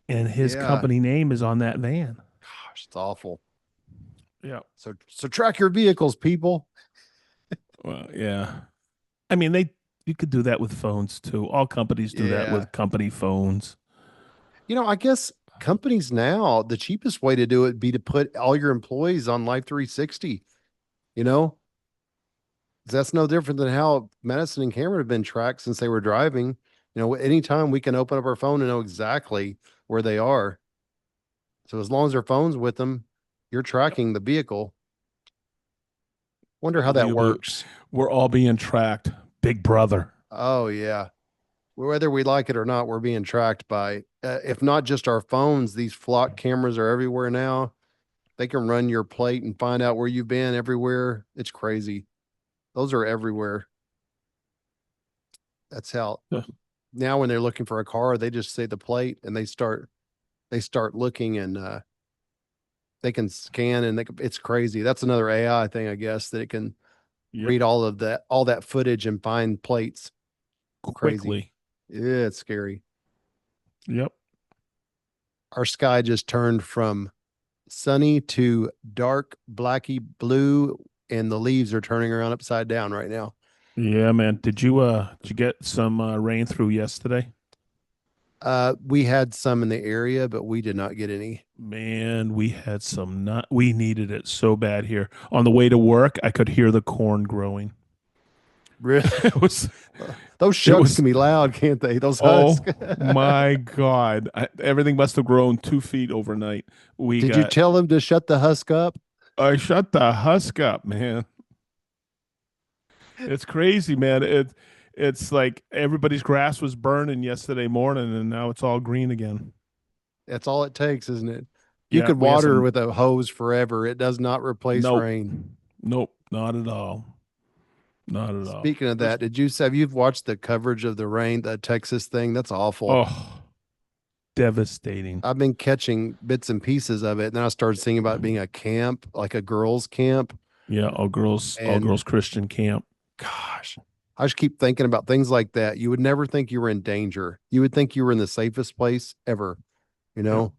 and his Yeah, company name is on that van. gosh, it's awful. Yeah. So track your vehicles, people. Well, yeah. I mean, you could do that with phones too. All companies do that Yeah. with company phones. I guess companies now, the cheapest way to do it would be to put all your employees on Life 360, you know? That's no different than how Madison and Cameron have been tracked since they were driving. Anytime we can open up our phone and know exactly where they are. So as long as their phone's with them, you're tracking the vehicle. Wonder how that Unbelievable. works. We're all being tracked. Big brother. Oh yeah. Whether we like it or not, we're being tracked by, if not just our phones, these flock cameras are everywhere now. They can run your plate and find out where you've been everywhere. It's crazy. Those are everywhere. That's how Yeah. now when they're looking for a car, they just say the plate and they start looking and they can scan and it's crazy. That's another AI thing, I guess, that it can Yep. read all that footage and find plates. Crazy. Quickly. Yeah, it's scary. Yep. Our sky just turned from sunny to dark blacky blue, and the leaves are turning around upside down right now. Yeah, man. Did you get some rain through yesterday? We had some in the area, but we did not get any. Man, we had some not we needed it so bad here. On the way to work, I could hear the corn growing. Really? It was Those it shucks was can be loud, can't they? Those husks. oh my God. Everything must have grown 2 feet overnight. We Did you got tell them to shut the husk up? I shut the husk up, man. It's crazy, man. It's like everybody's grass was burning yesterday morning and now it's all green again. That's all it takes, isn't it? You Yeah, could we had water some with a hose forever. It does not replace nope. rain. Nope, not at all. Not at all. Speaking of Just that, have you watched the coverage of the rain, the Texas thing? That's awful. oh, devastating. I've been catching bits and pieces of it. And then I started seeing about it being a camp, like a girls' camp. Yeah, all And girls Christian camp. gosh, I just keep thinking about things like that. You would never think you were in danger. You would think you were in the safest place ever, you Yep. know?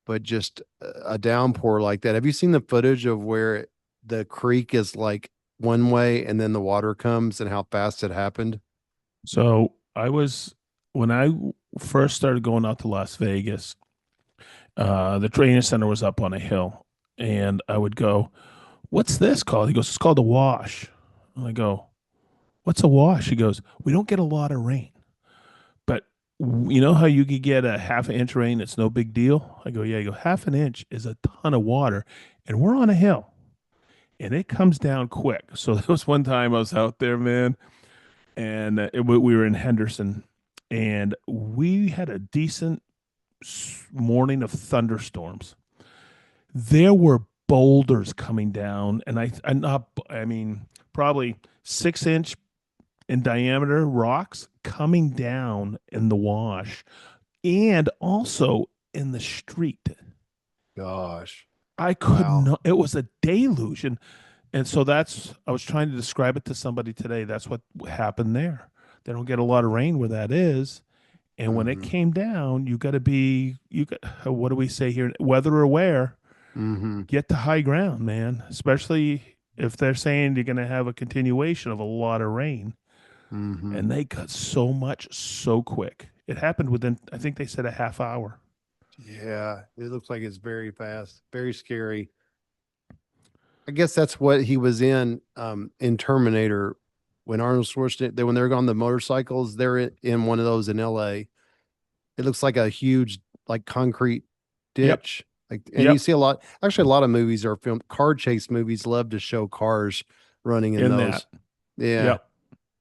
But just a downpour like that. Have you seen the footage of where the creek is like one way and then the water comes and how fast it happened? So I was when I first started going out to Las Vegas, the training center was up on a hill, and I would go, "What's this called?" He goes, "It's called a wash." And I go, "What's a wash?" He goes, "We don't get a lot of rain, but you know how you could get a half an inch rain? It's no big deal." I go, "Yeah." You go, "Half an inch is a ton of water, and we're on a hill, and it comes down quick." So there was one time I was out there, man, and we were in Henderson, and we had a decent morning of thunderstorms. There were boulders coming down, and I mean, probably 6 inch in diameter rocks coming down in the wash, and also in the street. Gosh. I could Wow. not. It was a deluge, and so that's. I was trying to describe it to somebody today. That's what happened there. They don't get a lot of rain where that is. And when it Mm-hmm. came down, you got to be, you got, what do we say here? Weather aware, Mm-hmm. get to high ground, man, especially if they're saying you're going to have a continuation of a lot of rain. Mm-hmm. And they got so much so quick. It happened within, I think they said a half hour. Yeah, it looks like it's very fast, very scary. I guess that's what he was in Terminator when Arnold Schwarzenegger, when they're on the motorcycles, they're in one of those in LA. It looks like a huge like concrete Yep. ditch. Like, and you Yep. see a lot of movies are filmed, car chase movies love to show cars running in In that. those. Yeah. Yep.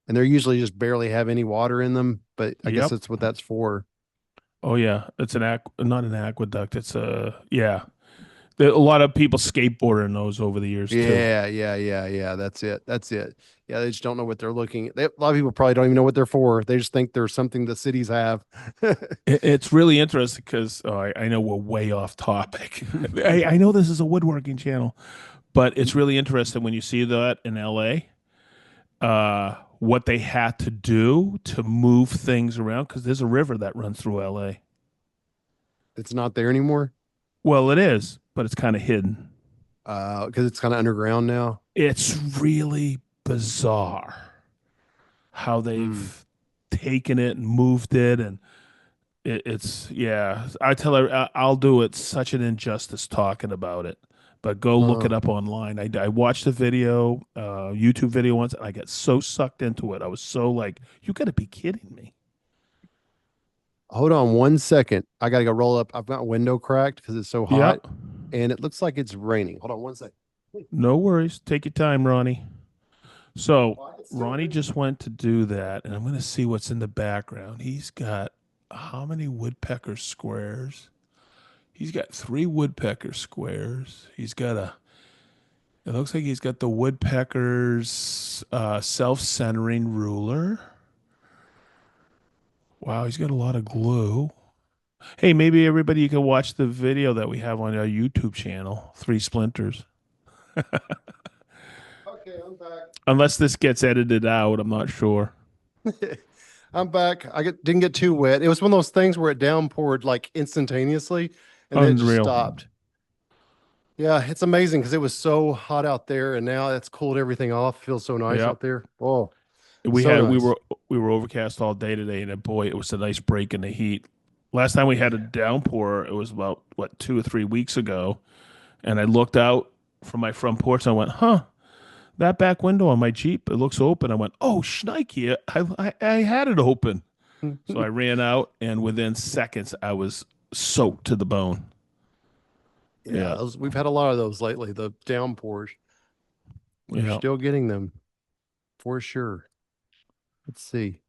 And they're usually just barely have any water in them, but I guess Yep. that's what that's for. Oh, yeah. It's not an aqueduct. It's yeah. A lot of people skateboard in those over the years too. Yeah, yeah, yeah, yeah. That's it. That's it. Yeah, they just don't know what they're looking. A lot of people probably don't even know what they're for. They just think there's something the cities have. It's really interesting because I know we're way off topic. I know this is a woodworking channel, but it's really interesting when you see that in LA, what they had to do to move things around because there's a river that runs through LA. It's not there anymore. Well, it is, but it's kind of hidden. Because it's kind of underground now. It's really bizarre how Mm. they've taken it and moved it and it's yeah. I tell her I'll do it. Such an injustice talking about it, but go look it Huh. up online. I watched the video, YouTube video once, and I got so sucked into it. I was so like, you got to be kidding me. Hold on 1 second. I gotta go roll up. I've got a window cracked because it's so Yeah. hot, and it looks like it's raining. Hold on 1 second. No worries. Take your time, Ronnie. So Well, I can still Ronnie read. just went to do that, and I'm going to see what's in the background. He's got how many woodpecker squares? He's got three woodpecker squares. He's got a. It looks like he's got the woodpecker's self-centering ruler. Wow, he's got a lot of glue. Hey, maybe everybody you can watch the video that we have on our YouTube channel, Three Splinters. Okay, I'm back. Unless this gets edited out, I'm not sure. I'm back. Didn't get too wet. It was one of those things where it downpoured like instantaneously and then it just Unreal. stopped. Yeah, it's amazing because it was so hot out there and now it's cooled everything off. Feels so nice Yep. out there. Oh, We so had nice. we were overcast all day today, and boy, it was a nice break in the heat. Last time we had a Yeah. downpour, it was about what 2 or 3 weeks ago, and I looked out from my front porch and I went, "Huh, that back window on my Jeep, it looks open." I went, "Oh, shnikey, I had it open." So I ran out, and within seconds, I was soaked to the bone. Yeah, Yeah, we've had a lot of those lately, the downpours. We're yeah. still getting them for sure. Let's see.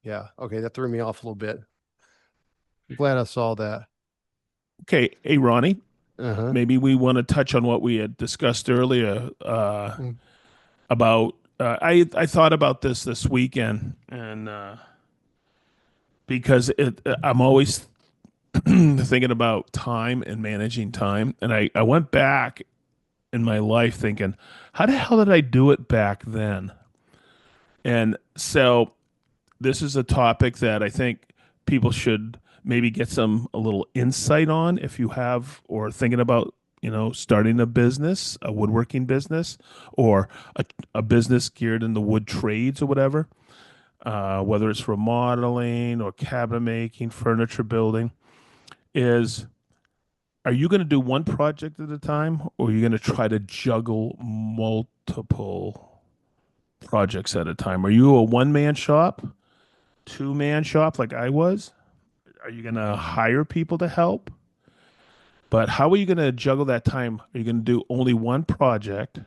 Yeah. Okay, that threw me off a little bit. I'm glad I saw that. Okay, hey Ronnie, Uh-huh. maybe we want to touch on what we had discussed earlier. Mm. About I thought about this weekend and because I'm always thinking about time and managing time, and I went back in my life thinking, how the hell did I do it back then? And so this is a topic that I think people should maybe get some a little insight on if you have or thinking about starting a business, a woodworking business, or a business geared in the wood trades or whatever, whether it's remodeling or cabinet making, furniture building, is are you going to do one project at a time or are you going to try to juggle multiple projects at a time? Are you a one man shop, two-man shop like I was? Are you going to hire people to help? But how are you going to juggle that time? Are you going to do only one project,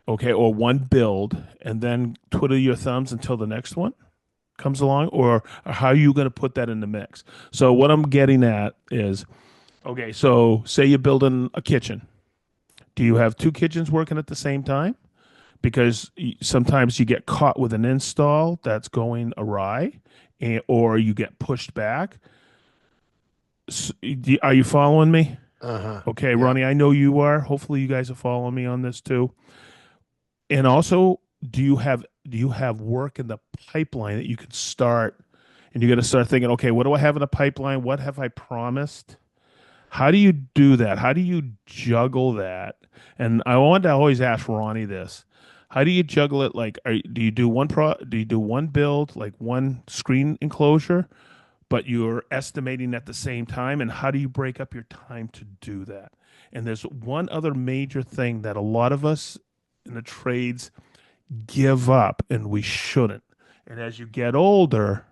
okay, or one build, and then twiddle your thumbs until the next one comes along? Or how are you going to put that in the mix? So, what I'm getting at is okay, so say you're building a kitchen. Do you have two kitchens working at the same time? Because sometimes you get caught with an install that's going awry, or you get pushed back. Are you following me? Uh-huh. Okay, Yeah. Ronnie, I know you are. Hopefully, you guys are following me on this too. And also, do you have work in the pipeline that you could start? And you got to start thinking, okay, what do I have in the pipeline? What have I promised? How do you do that? How do you juggle that? And I want to always ask Ronnie this. How do you juggle it? Like, do you do do you do one build, like one screen enclosure, but you're estimating at the same time? And how do you break up your time to do that? And there's one other major thing that a lot of us in the trades give up, and we shouldn't. And as you get older,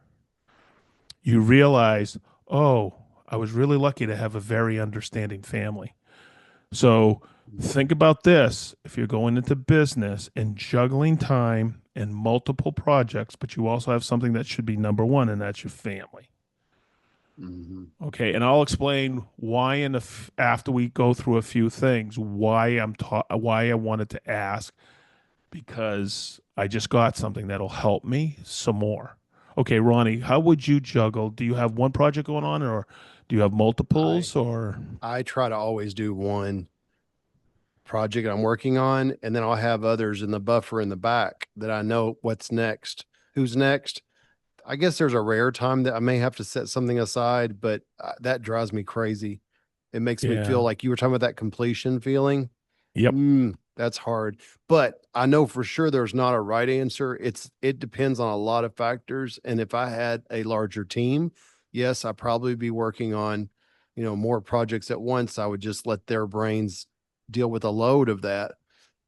you realize, oh, I was really lucky to have a very understanding family. So think about this if you're going into business and juggling time and multiple projects, but you also have something that should be number one, and that's your family. Mm-hmm. Okay, and I'll explain why after we go through a few things why I wanted to ask because I just got something that'll help me some more. Okay, Ronnie, how would you juggle? Do you have one project going on or do you have I multiples or I try to always do one project I'm working on, and then I'll have others in the buffer in the back that I know what's next, who's next. I guess there's a rare time that I may have to set something aside, but that drives me crazy. It makes me feel yeah. like you were talking about that completion feeling. Yep. That's hard. But I know for sure there's not a right answer. It depends on a lot of factors. And if I had a larger team, yes, I'd probably be working on, more projects at once. I would just let their brains deal with a load of that.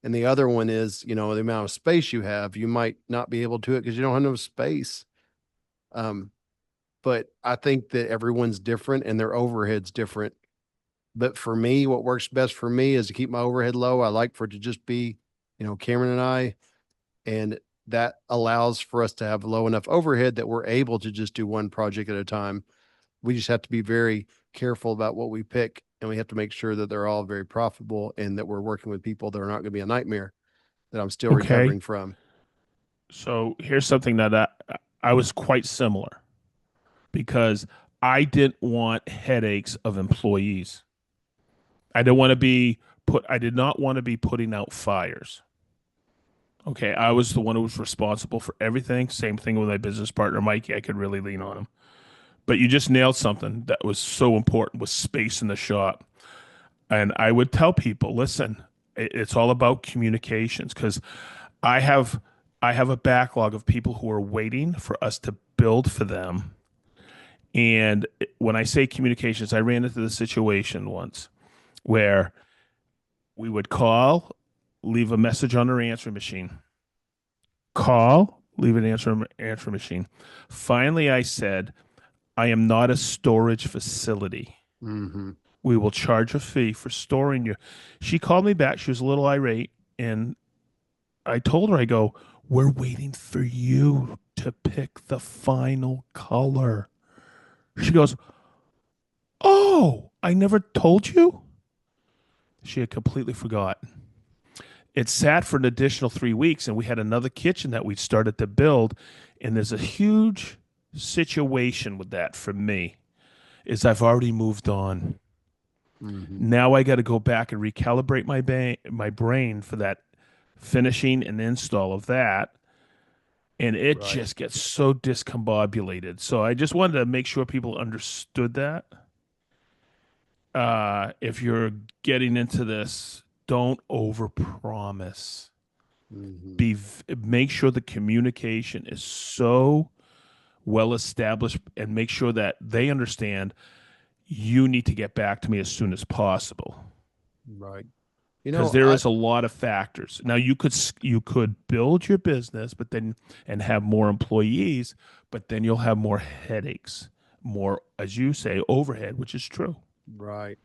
And the other one is, the amount of space you have. You might not be able to it because you don't have enough space. Um, but I think that everyone's different and their overhead's different. But for me, what works best for me is to keep my overhead low. I like for it to just be, Cameron and I, and that allows for us to have low enough overhead that we're able to just do one project at a time. We just have to be very careful about what we pick, and we have to make sure that they're all very profitable and that we're working with people that are not going to be a nightmare that I'm still Okay. recovering from. So here's something that I was quite similar because I didn't want headaches of employees. I did not want to be putting out fires. Okay, I was the one who was responsible for everything. Same thing with my business partner, Mikey. I could really lean on him. But you just nailed something that was so important was space in the shop. And I would tell people, listen, it's all about communications because I have I have a backlog of people who are waiting for us to build for them. And when I say communications, I ran into the situation once where we would call, leave a message on their answering machine, call, leave an answer machine. Finally, I said, I am not a storage facility. Mm-hmm. We will charge a fee for storing you. She called me back. She was a little irate. And I told her, I go, we're waiting for you to pick the final color. She goes, oh, I never told you? She had completely forgotten. It sat for an additional 3 weeks, and we had another kitchen that we started to build. And there's a huge situation with that for me is I've already moved on. Mm-hmm. Now I got to go back and recalibrate my brain for that finishing and install of that, and it Right. just gets so discombobulated. So I just wanted to make sure people understood that. If you're getting into this, don't overpromise. Mm-hmm. Make sure the communication is so well established, and make sure that they understand you need to get back to me as soon as possible Right. because there I is a lot of factors. Now you could build your business, but then and have more employees, but then you'll have more headaches, more as you say overhead, which is true. right.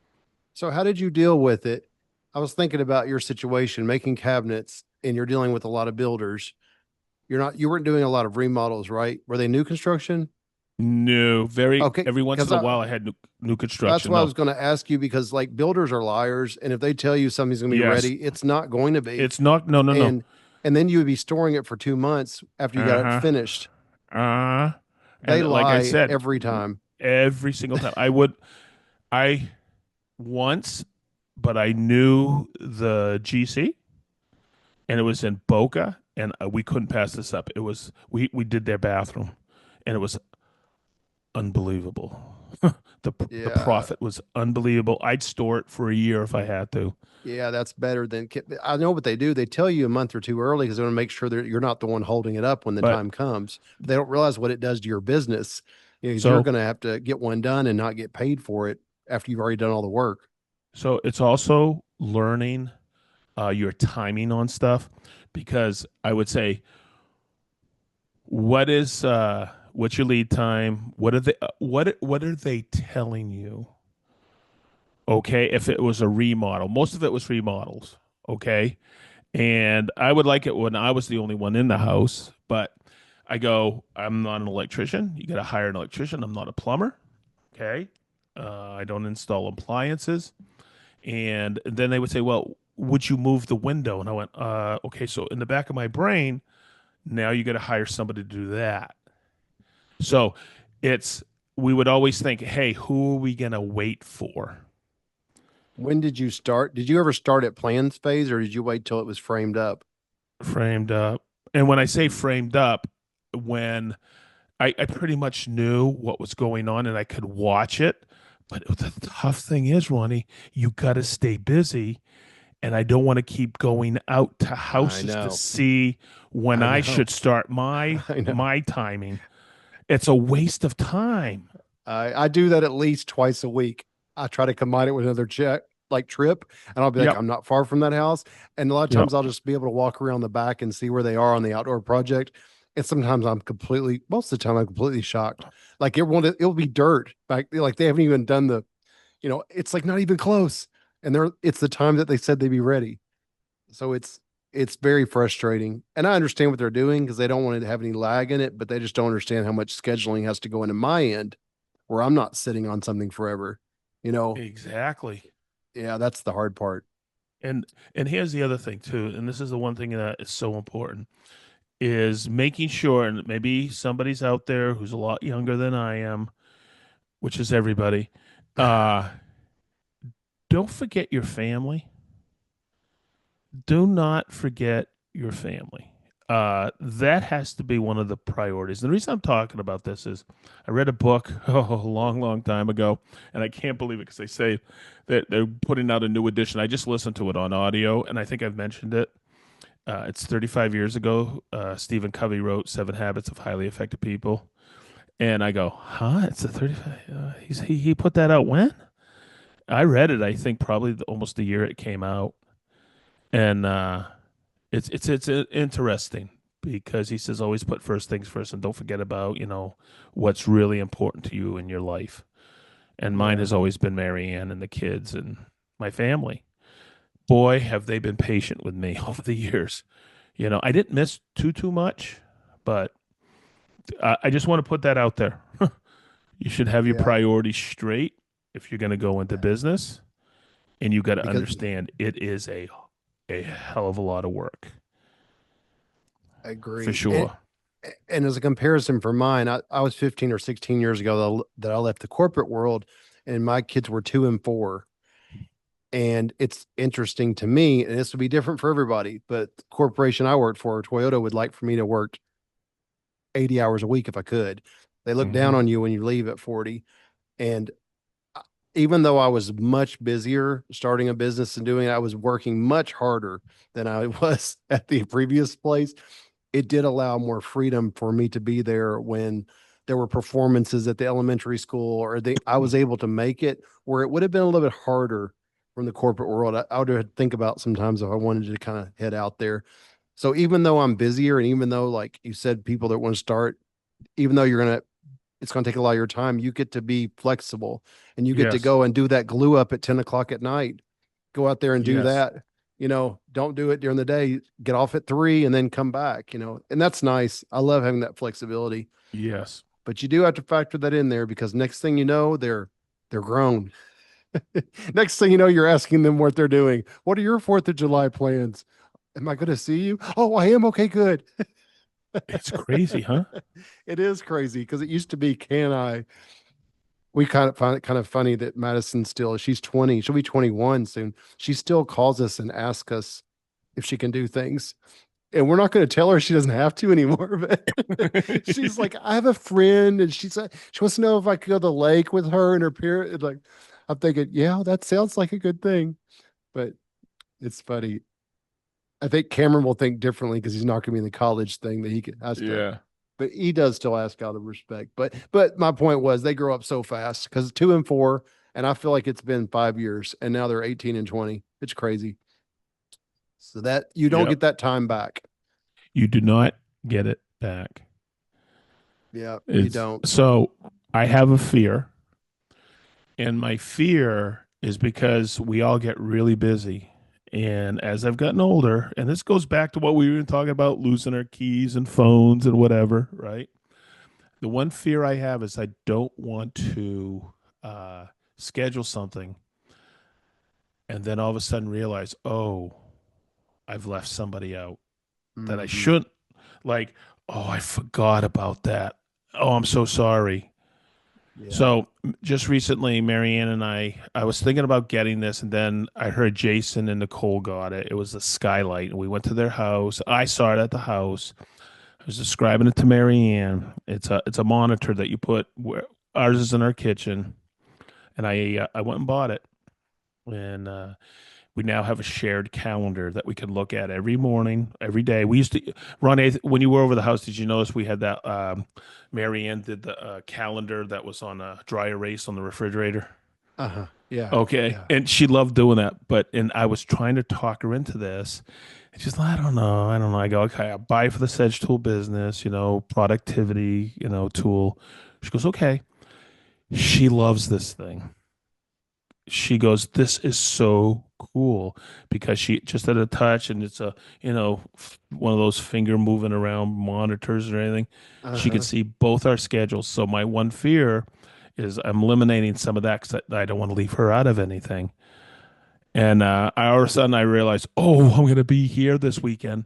So how did you deal with it? I was thinking about your situation, making cabinets, and you're dealing with a lot of builders. You weren't doing a lot of remodels, right? Were they new construction? No, very Okay, every once because in a while I had new that's construction. what I No, was going to ask you because like builders are liars, and if they tell you something's going to be yes, ready, it's not going to be. it's not. No, no, no. And then you would be storing it for 2 months after you got Uh it huh. finished. And They like I lie said, every time. every single time I once, but I knew the GC, and it was in Boca, and we couldn't pass this up. It was we did their bathroom, and it was unbelievable. The Yeah, profit was unbelievable. I'd store it for a year if I had to. yeah, that's better than I know what they do. They tell you a month or two early because they want to make sure that you're not the one holding it up when the But time comes. But they don't realize what it does to your business. 'Cause you're so going to have to get one done and not get paid for it after you've already done all the work. so it's also learning your timing on stuff because I would say what's your lead time? What are they telling you? Okay, if it was a remodel, most of it was remodels. Okay, and I would like it when I was the only one in the house, but I go, I'm not an electrician. You got to hire an electrician. I'm not a plumber. Okay, I don't install appliances. And then they would say, well, would you move the window? And I went, okay. So in the back of my brain, now you got to hire somebody to do that. So it's, we would always think, hey, who are we going to wait for? When did you start? Did you ever start at plans phase or did you wait till it was framed up? Framed up. And when I say framed up, when I pretty much knew what was going on and I could watch it. But the tough thing is, Ronnie, you got to stay busy. And I don't want to keep going out to I houses to know. see when I I know. should start my I know. my timing. It's a waste of time. I do that at least twice a week. I try to combine it with another check like trip, and I'll be like, Yep. I'm not far from that house. And a lot of Yep. times I'll just be able to walk around the back and see where they are on the outdoor project. And sometimes most of the time I'm completely shocked. Like it'll be dirt. Like they haven't even done It's like not even close. And it's the time that they said they'd be ready. So it's very frustrating. And I understand what they're doing because they don't want to have any lag in it, but they just don't understand how much scheduling has to go into my end where I'm not sitting on something forever. You know, Exactly. yeah, that's the hard part. And and here's the other thing too, and this is the one thing that is so important, is making sure, and maybe somebody's out there who's a lot younger than I am, which is everybody. Uh, don't forget your family. Do not forget your family. That has to be one of the priorities. And the reason I'm talking about this is I read a book a long, long time ago, and I can't believe it because they say that they're putting out a new edition. I just listened to it on audio, and I think I've mentioned it. It's 35 years ago. Stephen Covey wrote Seven Habits of Highly Effective People. And I go, huh? It's a 35. He put that out when? I read it, I think, probably almost the year it came out. And it's interesting because he says always put first things first and don't forget about, what's really important to you in your life. And mine Yeah. has always been Marianne and the kids and my family. Boy, have they been patient with me over the years. I didn't miss too much, but I just want to put that out there. You should have your Yeah. priorities straight if you're going to go into business, and you got to Because understand it is a hell of a lot of work I for agree. And sure. and as a comparison for mine, I was 15 or 16 years ago that I left the corporate world and my kids were 2 and 4. And it's interesting to me, and this would be different for everybody, but the corporation I worked for, Toyota, would like for me to work 80 hours a week if I could. They look down Hmm. on you when you leave at 40. And even though I was much busier starting a business and doing it, I was working much harder than I was at the previous place. It did allow more freedom for me to be there when there were performances at the elementary school or I was able to make it where it would have been a little bit harder from the corporate world. I would have think about sometimes if I wanted to kind of head out there. So even though I'm busier and even though, like you said, people that want to start, even though it's going to take a lot of your time. You get to be flexible and you get to Yes. go and do that glue up at 10 o'clock at night. Go out there and do Yes. that. Don't do it during the day. Get off at 3 and then come back, and that's nice. I love having that flexibility, Yes. but you do have to factor that in there because next thing you know, they're grown. Next thing you know, you're asking them what they're doing. What are your 4th of July plans? Am I going to see you? Oh, I am. Okay, good. It's crazy, huh? It is crazy because it used to be, can I? We kind of find it kind of funny that Madison still, she's 20, she'll be 21 soon. She still calls us and asks us if she can do things. And we're not going to tell her she doesn't have to anymore. But she's like, I have a friend, and she wants to know if I could go to the lake with her and her parent. Like, I'm thinking, yeah, that sounds like a good thing. But it's funny. I think Cameron will think differently because he's not going to be in the college thing that has to, Yeah. but he does still ask out of respect. But my point was they grow up so fast because 2 and 4, and I feel like it's been 5 years, and now they're 18 and 20. It's crazy. So that you don't Yep. get that time back. You do not get it back. Yeah, you It's don't. so I have a fear, and my fear is because we all get really busy. And as I've gotten older, and this goes back to what we were talking about losing our keys and phones and whatever, right? The one fear I have is I don't want to uh, schedule something and then all of a sudden realize, oh, I've left somebody out that I Mm-hmm. shouldn't. Like, oh, I forgot about that. Oh, I'm so sorry. Yeah. So just recently, Marianne and I was thinking about getting this, and then I heard Jason and Nicole got it. It was a skylight, and we went to their house. I saw it at the house. I was describing it to Marianne. It's a monitor that you put where ours is in our kitchen, and I went and bought it, and we now have a shared calendar that we can look at every morning, every day. We used to, Ronnie, when you were over the house, did you notice we had that? Marianne did the calendar that was on a dry erase on the refrigerator. Uh-huh. Yeah. Okay, Yeah. and she loved doing that. And I was trying to talk her into this, and she's like, I don't know. I go, okay, I'll buy for the Sedge tool business, productivity, tool. She goes, okay. She loves this thing. she goes, "This is so cool," because she just at a touch, and it's a, one of those finger moving around monitors or anything. She can Uh-huh. see both our schedules. So my one fear is I'm eliminating some of that because I don't want to leave her out of anything. And all of a sudden I realized, oh, I'm going to be here this weekend.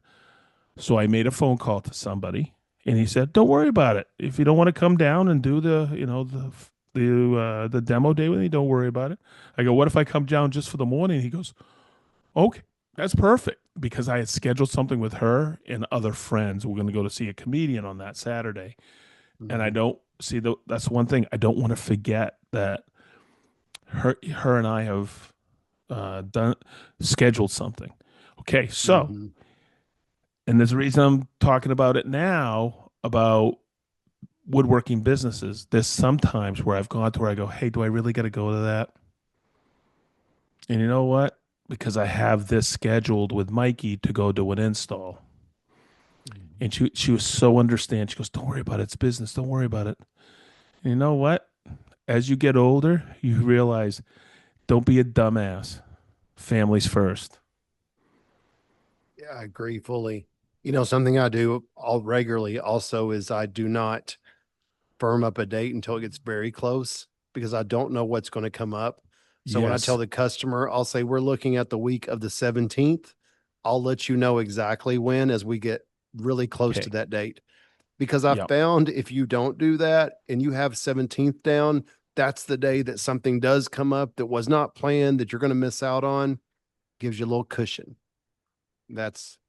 So I made a phone call to somebody, and he said, "Don't worry about it. If you don't want to come down and do the demo day with me, don't worry about it." I go, "What if I come down just for the morning?" He goes, "Okay, that's perfect." Because I had scheduled something with her and other friends. We're going to go to see a comedian on that Saturday, and I Mhm. don't see that's one thing I don't want to forget, that her and I have done scheduled something. Okay, so, Mhm. and there's a reason I'm talking about it now about woodworking businesses. There's sometimes where I've gone to where I go, "Hey, do I really got to go to that?" And you know what? Because I have this scheduled with Mikey to go do an install. Mhm. And she was so understanding. She goes, "Don't worry about it. It's business. Don't worry about it." And you know what? As you get older, you realize, don't be a dumbass. Families first. Yeah, I agree fully. Something I do all regularly also is I do not firm up a date until it gets very close because I don't know what's going to come up. So when I tell Yes. the customer, I'll say we're looking at the week of the 17th. I'll let you know exactly when as we get really close to Okay. that date. Because I Yep. found if you don't do that and you have 17th down, that's the day that something does come up that was not planned that you're going to miss out on. Gives you a little cushion. That's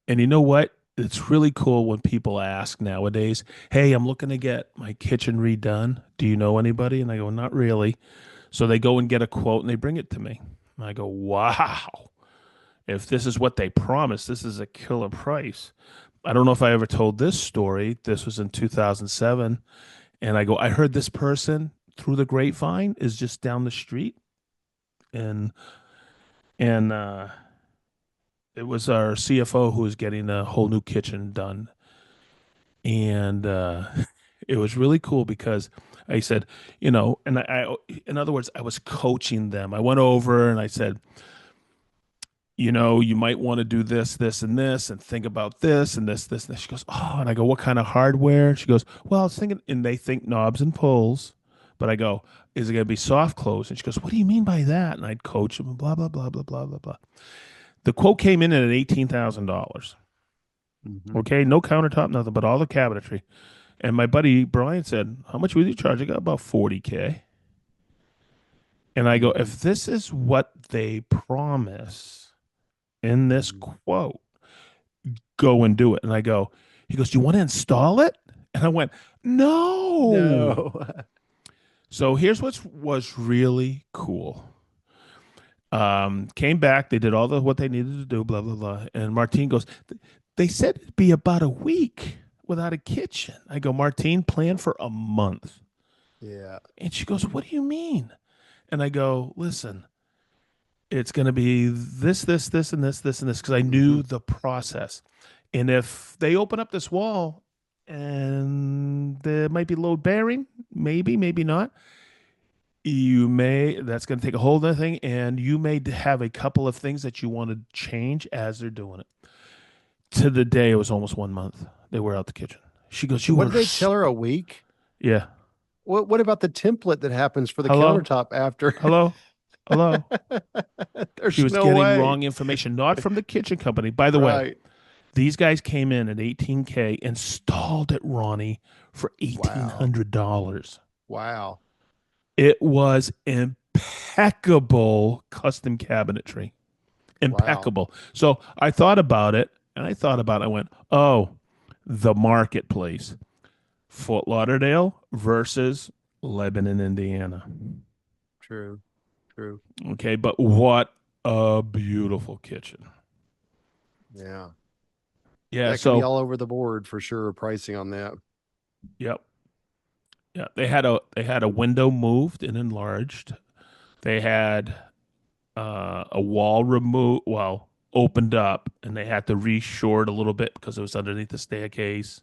And you know what? It's really cool when people ask nowadays, "Hey, I'm looking to get my kitchen redone. Do you know anybody?" And I go, "Not really." So they go and get a quote and they bring it to me. And I go, "Wow. If this is what they promised, this is a killer price." I don't know if I ever told this story. This was in 2007. And I go, "I heard this person through the grapevine is just down the street." And, and, it was our CFO who was getting a whole new kitchen done. And, it was really cool because I said, in other words, I was coaching them. I went over and I said, "You might want to do this, this, and this, and think about this and this, this." And she goes, "Oh," and I go, "What kind of hardware?" She goes, "Well, I was thinking," and they think knobs and pulls, but I go, "Is it going to be soft close?" And she goes, "What do you mean by that?" And I'd coach them, and blah blah blah blah blah blah blah. The quote came in at $18,000. Mhm. Okay, no countertop, nothing, but all the cabinetry. And my buddy Brian said, "How much will you charge?" I got about 40K. And I go, Mhm. "If this is what they promise in this Mhm. quote, go and do it." And I go, he goes, "Do you want to install it?" And I went, "No." No. So here's what was really cool. Came back, they did all what they needed to do, blah blah blah. And Martine goes, "They said it'd be about a week without a kitchen." I go, "Martine, plan for a month." Yeah. And she goes, "What do you mean?" And I go, "Listen, it's going to be this, and this, and this," because I knew Mhm. the process. And if they open up this wall and there might be load bearing, maybe, maybe not, that's going to take a whole other thing. And you may have a couple of things that you want to change as they're doing it. To the day, it was almost 1 month. They were out the kitchen. She goes, "You What were, did they tell her a week? yeah. What about the template that happens for the Hello, countertop after? hello, hello." She There's was no getting way. wrong information, not from the kitchen company. By the way, Right. these guys came in at 18K, installed it, Ronnie, for Wow. $1,800. Wow. It was impeccable custom cabinetry. Wow. Impeccable. So I thought about it, and I went, "Oh, the marketplace, Fort Lauderdale versus Lebanon, Indiana." True. True. Okay, but what a beautiful kitchen. Yeah. Yeah, That could be so, all over the board for sure. Pricing on that. yep. Yeah, they had a window moved and enlarged. They had a wall removed, well, opened up, and they had to reshore it a little bit because it was underneath the staircase.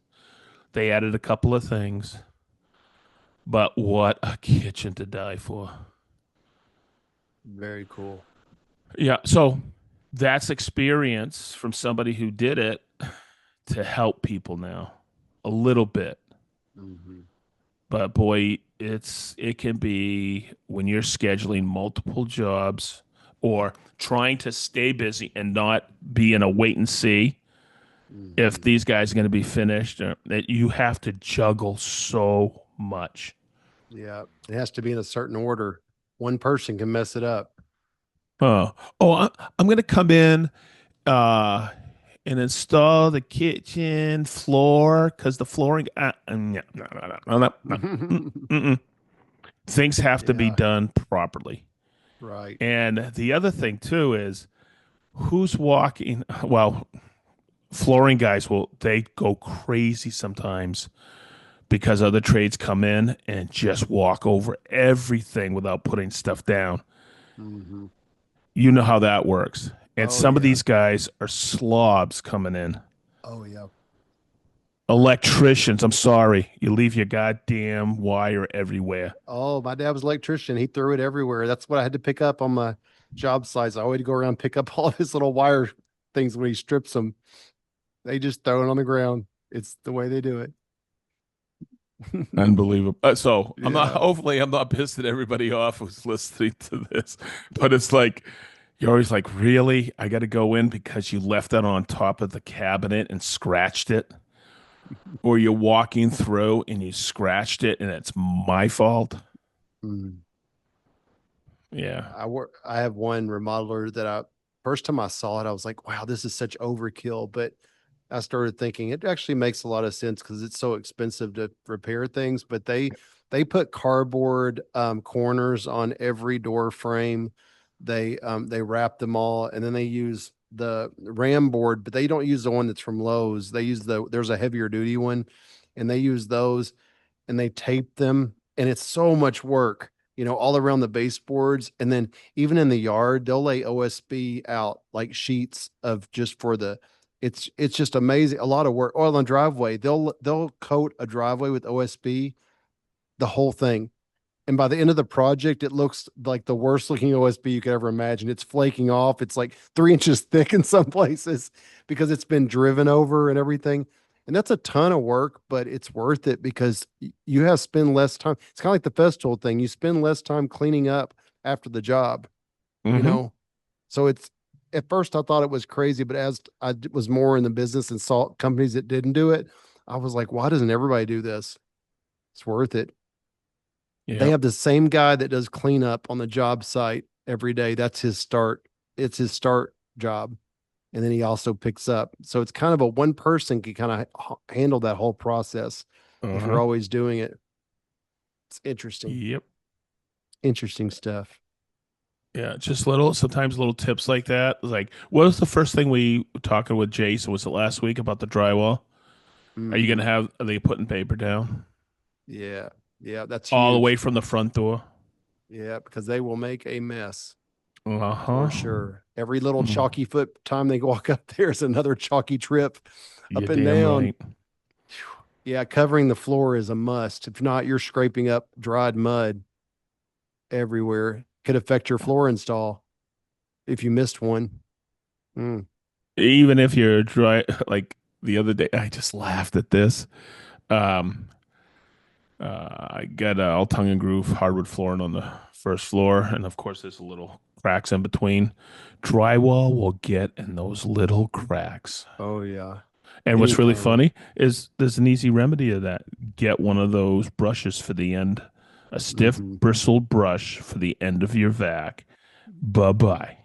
They added a couple of things, But what a kitchen to die for. Very cool. Yeah. So that's experience from somebody who did it to help people now a little bit. Hmm. But boy, it can be when you're scheduling multiple jobs or trying to stay busy and not be in a wait and see if Hmm. these guys are going to be finished, that you have to juggle so much. Yeah, it has to be in a certain order. One person can mess it up. Oh, I'm going to come in uh, and install the kitchen floor because the flooring. No, no, no, no, no, no. Mm-mm. Things have to be Yeah, done properly. right. And the other thing too is who's walking. Well, flooring guys will they go crazy sometimes because other trades come in and just walk over everything without putting stuff down. Hmm. You know how that works. And Oh some of yeah. these guys are slobs coming in. Oh yeah. Electricians, I'm sorry. You leave your goddamn wire everywhere. Oh, my dad was an electrician. He threw it everywhere. That's what I had to pick up on my job sites. I always go around and pick up all of his little wire things when he strips them. They just throw it on the ground. It's the way they do it. Unbelievable. So I'm not, Yeah. hopefully, I'm not pissing everybody off who's listening to this, but it's like, you're always like, really? I got to go in because you left it on top of the cabinet and scratched it? Or you're walking through and you scratched it and it's my fault? Mm. Yeah. I have one remodeler that I first time I saw it, I was like, wow, this is such overkill. But I started thinking it actually makes a lot of sense because it's so expensive to repair things. But they put cardboard corners on every door frame. They wrap them all and then they use the ram board, but they don't use the one that's from Lowe's. They use there's a heavier duty one, and they use those and they tape them, and it's so much work, all around the baseboards. And then even in the yard, they'll lay OSB out like sheets of just for the it's just amazing. A lot of work. Oil on driveway, they'll coat a driveway with OSB, the whole thing. And by the end of the project, it looks like the worst looking OSB you could ever imagine. It's flaking off. It's like 3 inches thick in some places because it's been driven over and everything. And that's a ton of work, but it's worth it because you have spend less time. It's kind of like the festival thing. You spend less time cleaning up after the job, you Mm-hmm. know? So it's at first I thought it was crazy, but as was more in the business and saw companies that didn't do it, I was like, why doesn't everybody do this? It's worth it. They Yeah. have the same guy that does cleanup on the job site every day. That's his start. It's his start job. And then he also picks up. So it's kind of a one person can kind of handle that whole process if you're Uh-huh. always doing it. It's interesting. Yep. Interesting stuff. Yeah. Just sometimes little tips like that. Like, what was the first thing we were talking with Jason? Was it last week about the drywall? Hmm. Are they putting paper down Yeah. Yeah. That's all the way huge. from the front door? Yeah. Because they will make a mess for Uh-huh. sure. Every little Mm. chalky foot time they walk up there is another chalky trip You're up and damn down. right. Yeah, covering the floor is a must. If not, you're scraping up dried mud everywhere. Could affect your floor install if you missed one. Mm. Even if you're dry, like the other day, I just laughed at this. Um, I got all tongue and groove hardwood flooring on the first floor, and of course, there's a little cracks in between. Drywall will get in those little cracks. Oh yeah. And what's really Anytime. funny is there's an easy remedy to that. Get one of those brushes for the end, a stiff Hmm. bristled brush for the end of your vac. Bye bye.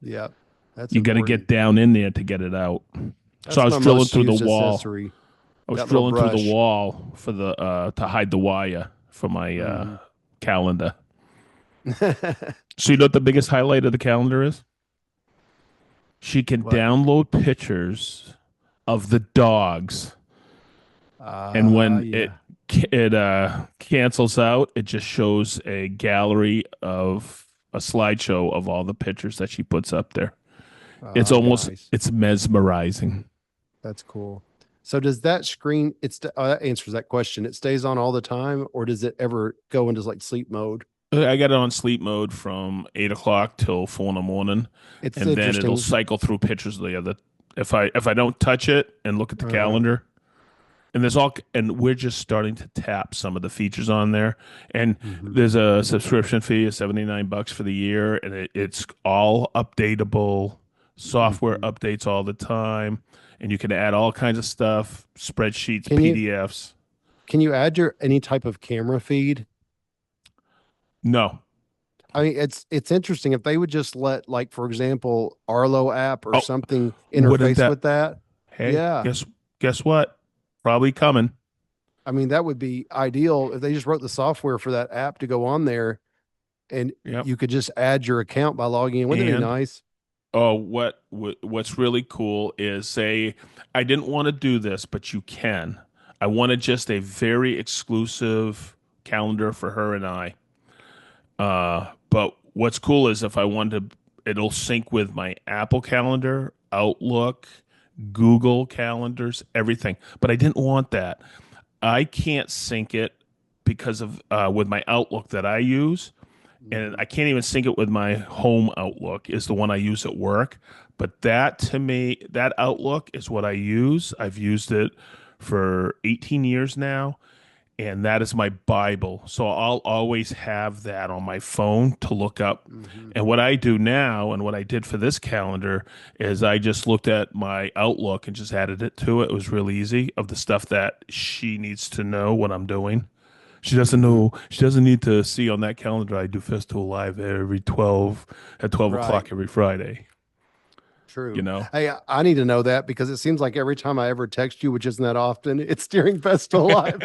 Yeah, that's You got to get important. down in there to get it out. So I That's was my drilling most through the used wall. accessory. I was That little drilling through the brush. wall for the to hide the wire for my Hmm. calendar. So you know what the biggest highlight of the calendar is? She can What? download pictures of the dogs, and when it Yeah. cancels out, it just shows a gallery of a slideshow of all the pictures that she puts up there. Nice. It's mesmerizing. That's cool. So does that screen, that answers that question. It stays on all the time, or does it ever go into like sleep mode? I got it on sleep mode from 8 o'clock till 4 in the morning, It's and then it'll interesting. cycle through pictures of the other. If I don't touch it and look at the Uh, calendar, and we're just starting to tap some of the features on there. And mhm, there's a subscription fee of $79 for the year, and it's all updatable. Software mhm. updates all the time, and you can add all kinds of stuff, spreadsheets, Can you PDFs. can you add your any type of camera feed? No. I mean, it's interesting if they would just let, like, for example, Arlo app or Oh, something wouldn't interface that? with that. Hey, Yeah. guess what? Probably coming. I mean, that would be ideal if they just wrote the software for that app to go on there and Yep. you could just add your account by logging in. Wouldn't that be And nice? oh, what's really cool is, say I didn't want to do this, but you can. I wanted just a very exclusive calendar for her and I. But what's cool is if I wanted to, it'll sync with my Apple Calendar, Outlook, Google Calendars, everything. But I didn't want that. I can't sync it because of with my Outlook that I use, and Mhm. I can't even sync it with my home Outlook is the one I use at work. But that to me, that Outlook is what I use. I've used it for 18 years now, and that is my Bible. So I'll always have that on my phone to look up. Mhm. And what I do now, and what I did for this calendar, is I just looked at my Outlook and just added it to it. It was real easy of the stuff that she needs to know what I'm doing. She doesn't Mhm. know. She doesn't need to see on that calendar. I do Festival Live every 12 at 12 o'clock Right. every Friday. You True. know. Hey, I need to know that because it seems like every time I ever text you, which isn't that often, it's during Festival Live.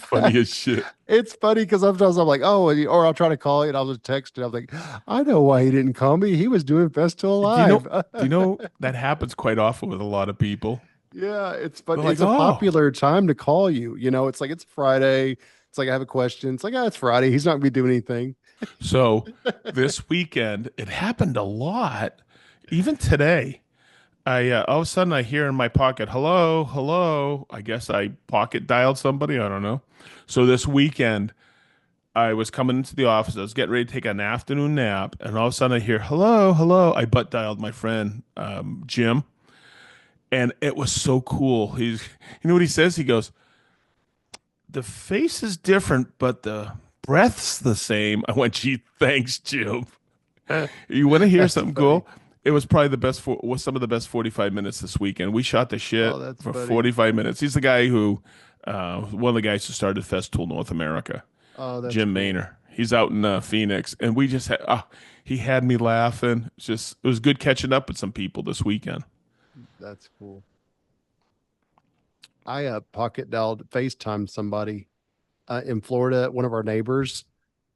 Funny as shit. It's funny because sometimes I'm like, oh, or I'll try to call you and I'll just text and I'm like, I know why he didn't call me. He was doing Festival Do you know? Live. Do you know that happens quite often with a lot of people? Yeah, it's fun. They're like, It's a "Oh." popular time to call you. It's like it's Friday. It's like I have a question. It's like, it's Friday. He's not gonna be doing anything. So this weekend, it happened a lot. Even today, I all of a sudden I hear in my pocket, "Hello, hello." I guess I pocket dialed somebody. I don't know. So this weekend, I was coming into the office. I was getting ready to take an afternoon nap, and all of a sudden I hear, "Hello, hello." I butt dialed my friend Jim, and it was so cool. You know what he says? He goes, "The face is different, but the breath's the same." I went, "Gee, thanks, Jim." You want to hear That's something funny. cool? It was probably was some of the best 45 minutes this weekend. We shot the Oh, shit that's for funny. 45 minutes. He's the guy who, one of the guys who started Festool North America, Oh, that's Jim cool. Maynor. He's out in Phoenix, and we just had, he had me laughing. It was good catching up with some people this weekend. That's cool. I pocket dialed FaceTime somebody in Florida, one of our neighbors.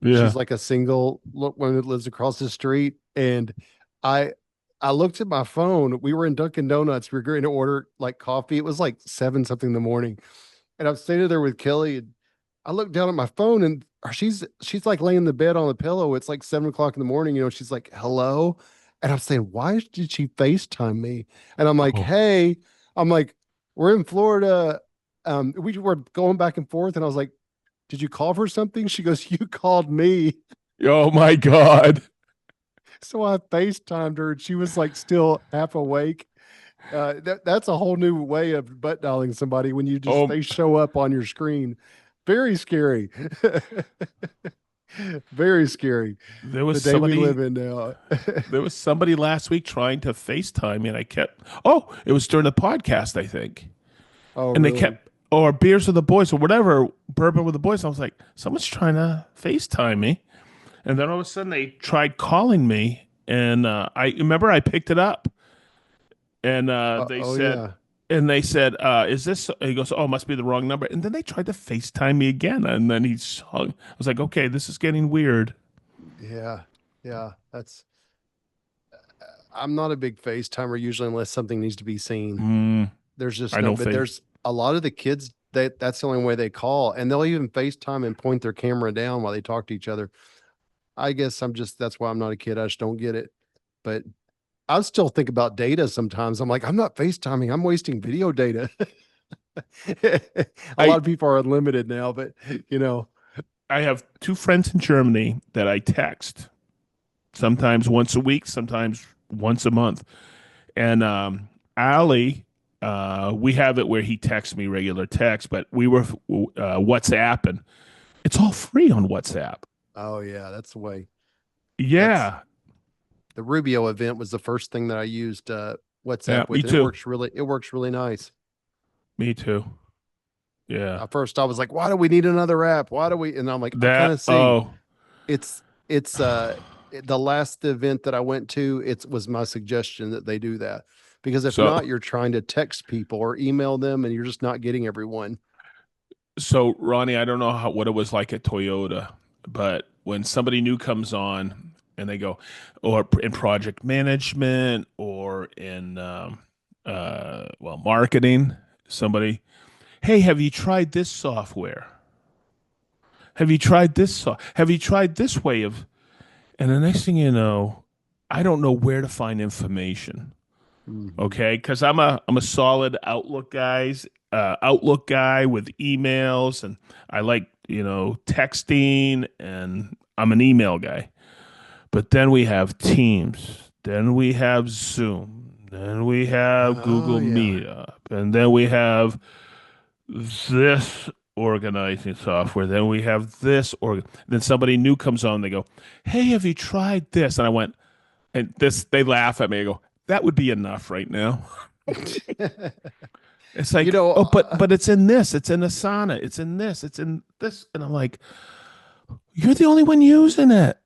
She's Yeah. like a single woman that lives across the street. And I I looked at my phone. We were in Dunkin' Donuts. We were going to order like coffee. It was like seven something in the morning. And I'm standing there with Kelly and I looked down at my phone and she's like laying in the bed on the pillow. It's like 7 o'clock in the morning. She's like, hello. And I'm saying, why did she FaceTime me? And I'm like, Oh, hey, I'm like, we're in Florida. We were going back and forth, and I was like, did you call for something? She goes, you called me. oh my God. So I FaceTimed her and she was like still half awake. That's a whole new way of butt dialing somebody when Oh, they show up on your screen. Very scary. Very scary. there The was day we somebody live in now. there was somebody last week trying to FaceTime me, and I kept, oh, it was during the podcast, I think. Oh, And they really? kept, or beers with the boys or whatever, bourbon with the boys. I was like, someone's trying to FaceTime me. And then all of a sudden they tried calling me. And I remember I picked it up, and Oh, yeah. they said, is this, he goes, oh, must be the wrong number. And then they tried to FaceTime me again. And then I was like, okay, this is getting weird. Yeah. Yeah. I'm not a big FaceTimer usually unless something needs to be seen. Mm, There's just I no, don't but face. there's a lot of the kids that's the only way they call. And they'll even FaceTime and point their camera down while they talk to each other. I guess that's why I'm not a kid. I just don't get it. But I still think about data sometimes. I'm like, I'm not FaceTiming, I'm wasting video data. A lot I of people are unlimited now, but you know, I have two friends in Germany that I text sometimes once a week, sometimes once a month. And Ali, we have it where he texts me regular text, but we were WhatsApping. It's all free on WhatsApp. oh yeah, that's the way. That's Yeah, the Rubio event was the first thing that I used yeah, WhatsApp me with, and too. it works really nice. Me too. Yeah, At first I was like, why do we need another app? Why do we? And I'm like, I kind that. of see Oh, it's the last event that I went to, it was my suggestion that they do that. Because if so not, you're trying to text people or email them and you're just not getting everyone. Ronnie, I don't know what it was like at Toyota, but when somebody new comes on and they go, or in project management or in well, marketing, somebody, hey, have you tried this software? Have you tried this? Have you tried this way of? And the next thing you know, I don't know where to find information. Mhm. Okay, because I'm a solid Outlook guy with emails, and I like texting, and I'm an email guy. But then we have Teams, then we have Zoom, then we have Oh Google yeah. Meetup, and then we have this organizing software. Then we have this, or then somebody new comes on. They go, "Hey, have you tried this?" And I went, and this they laugh at me. I go, "That would be enough right now." It's You like, know, oh, but it's in this, it's in Asana, it's in this, it's in this, and I'm like, you're the only one using it.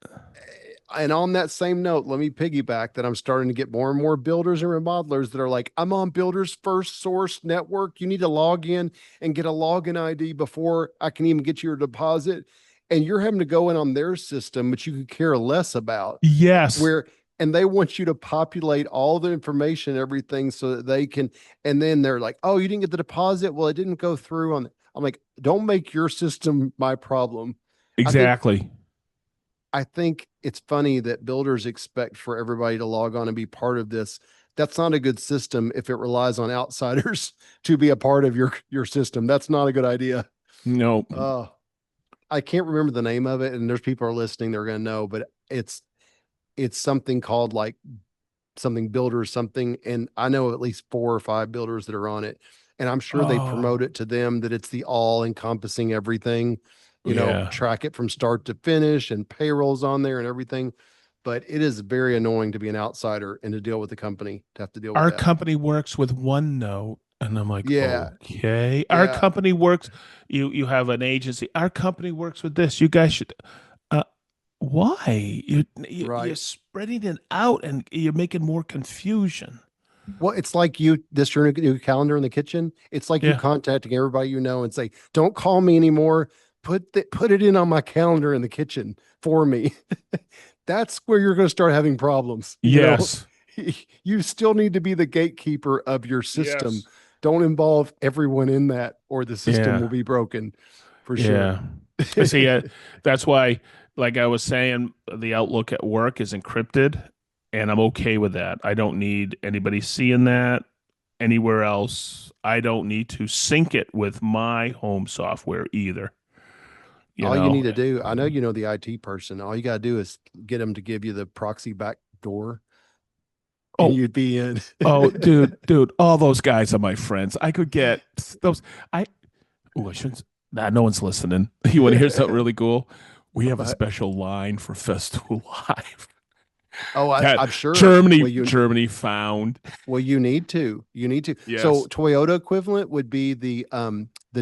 and on that same note, let me piggyback that I'm starting to get more and more builders and remodelers that are like, I'm on Builders First Source Network. You need to log in and get a login ID before I can even get your deposit. And you're having to go in on their system, which you could care less about, Yes, where and they want you to populate all the information, everything, so that they can. And then they're like, "Oh, you didn't get the deposit. Well, it didn't go through on." I'm like, "Don't make your system my problem." I think exactly. I think it's funny that builders expect for everybody to log on and be part of this. That's not a good system if it relies on outsiders to be a part of your system. That's not a good idea. No, Uh, I can't remember the name of it, and there's people are listening, they're gonna know, but it's something called like something builder something, and I know at least 4 or 5 builders that are on it, and I'm sure they promote oh, it to them that it's the all encompassing everything, yeah. track it from start to finish and payrolls on there and everything. But it is very annoying to be an outsider and to deal with the company to have to deal with Our that. company works with OneNote, and I'm like, Yeah, okay. Our yeah, company works. You have an agency. Our company works with this. You guys should. Uh, why? You're right. spreading it out, and you're making more confusion. Well, it's like you this your new calendar in the kitchen. It's like you Yeah. contacting everybody you know and say, "Don't call me anymore. Put it in on my calendar in the kitchen for me." That's where you're going to start having problems. Yes. You still need to be the gatekeeper of your system. Yes. Don't involve everyone in that, or the system will Yeah. be broken for sure. Yeah. I see. That's why, like I was saying, the Outlook at work is encrypted, and I'm okay with that. I don't need anybody seeing that anywhere else. I don't need to sync it with my home software either. You All you need know? to do, I know you know the IT person. All you got to do is get them to give you the proxy back door, and Oh, you'd be in. oh, dude, all those guys are my friends. I could get those. I shouldn't. Nah, no one's listening. You want to hear something really cool? We have a But special line for Festool Live oh, that I'm sure. Germany found. Well, you need to. You need to. So Yes. Toyota equivalent would be the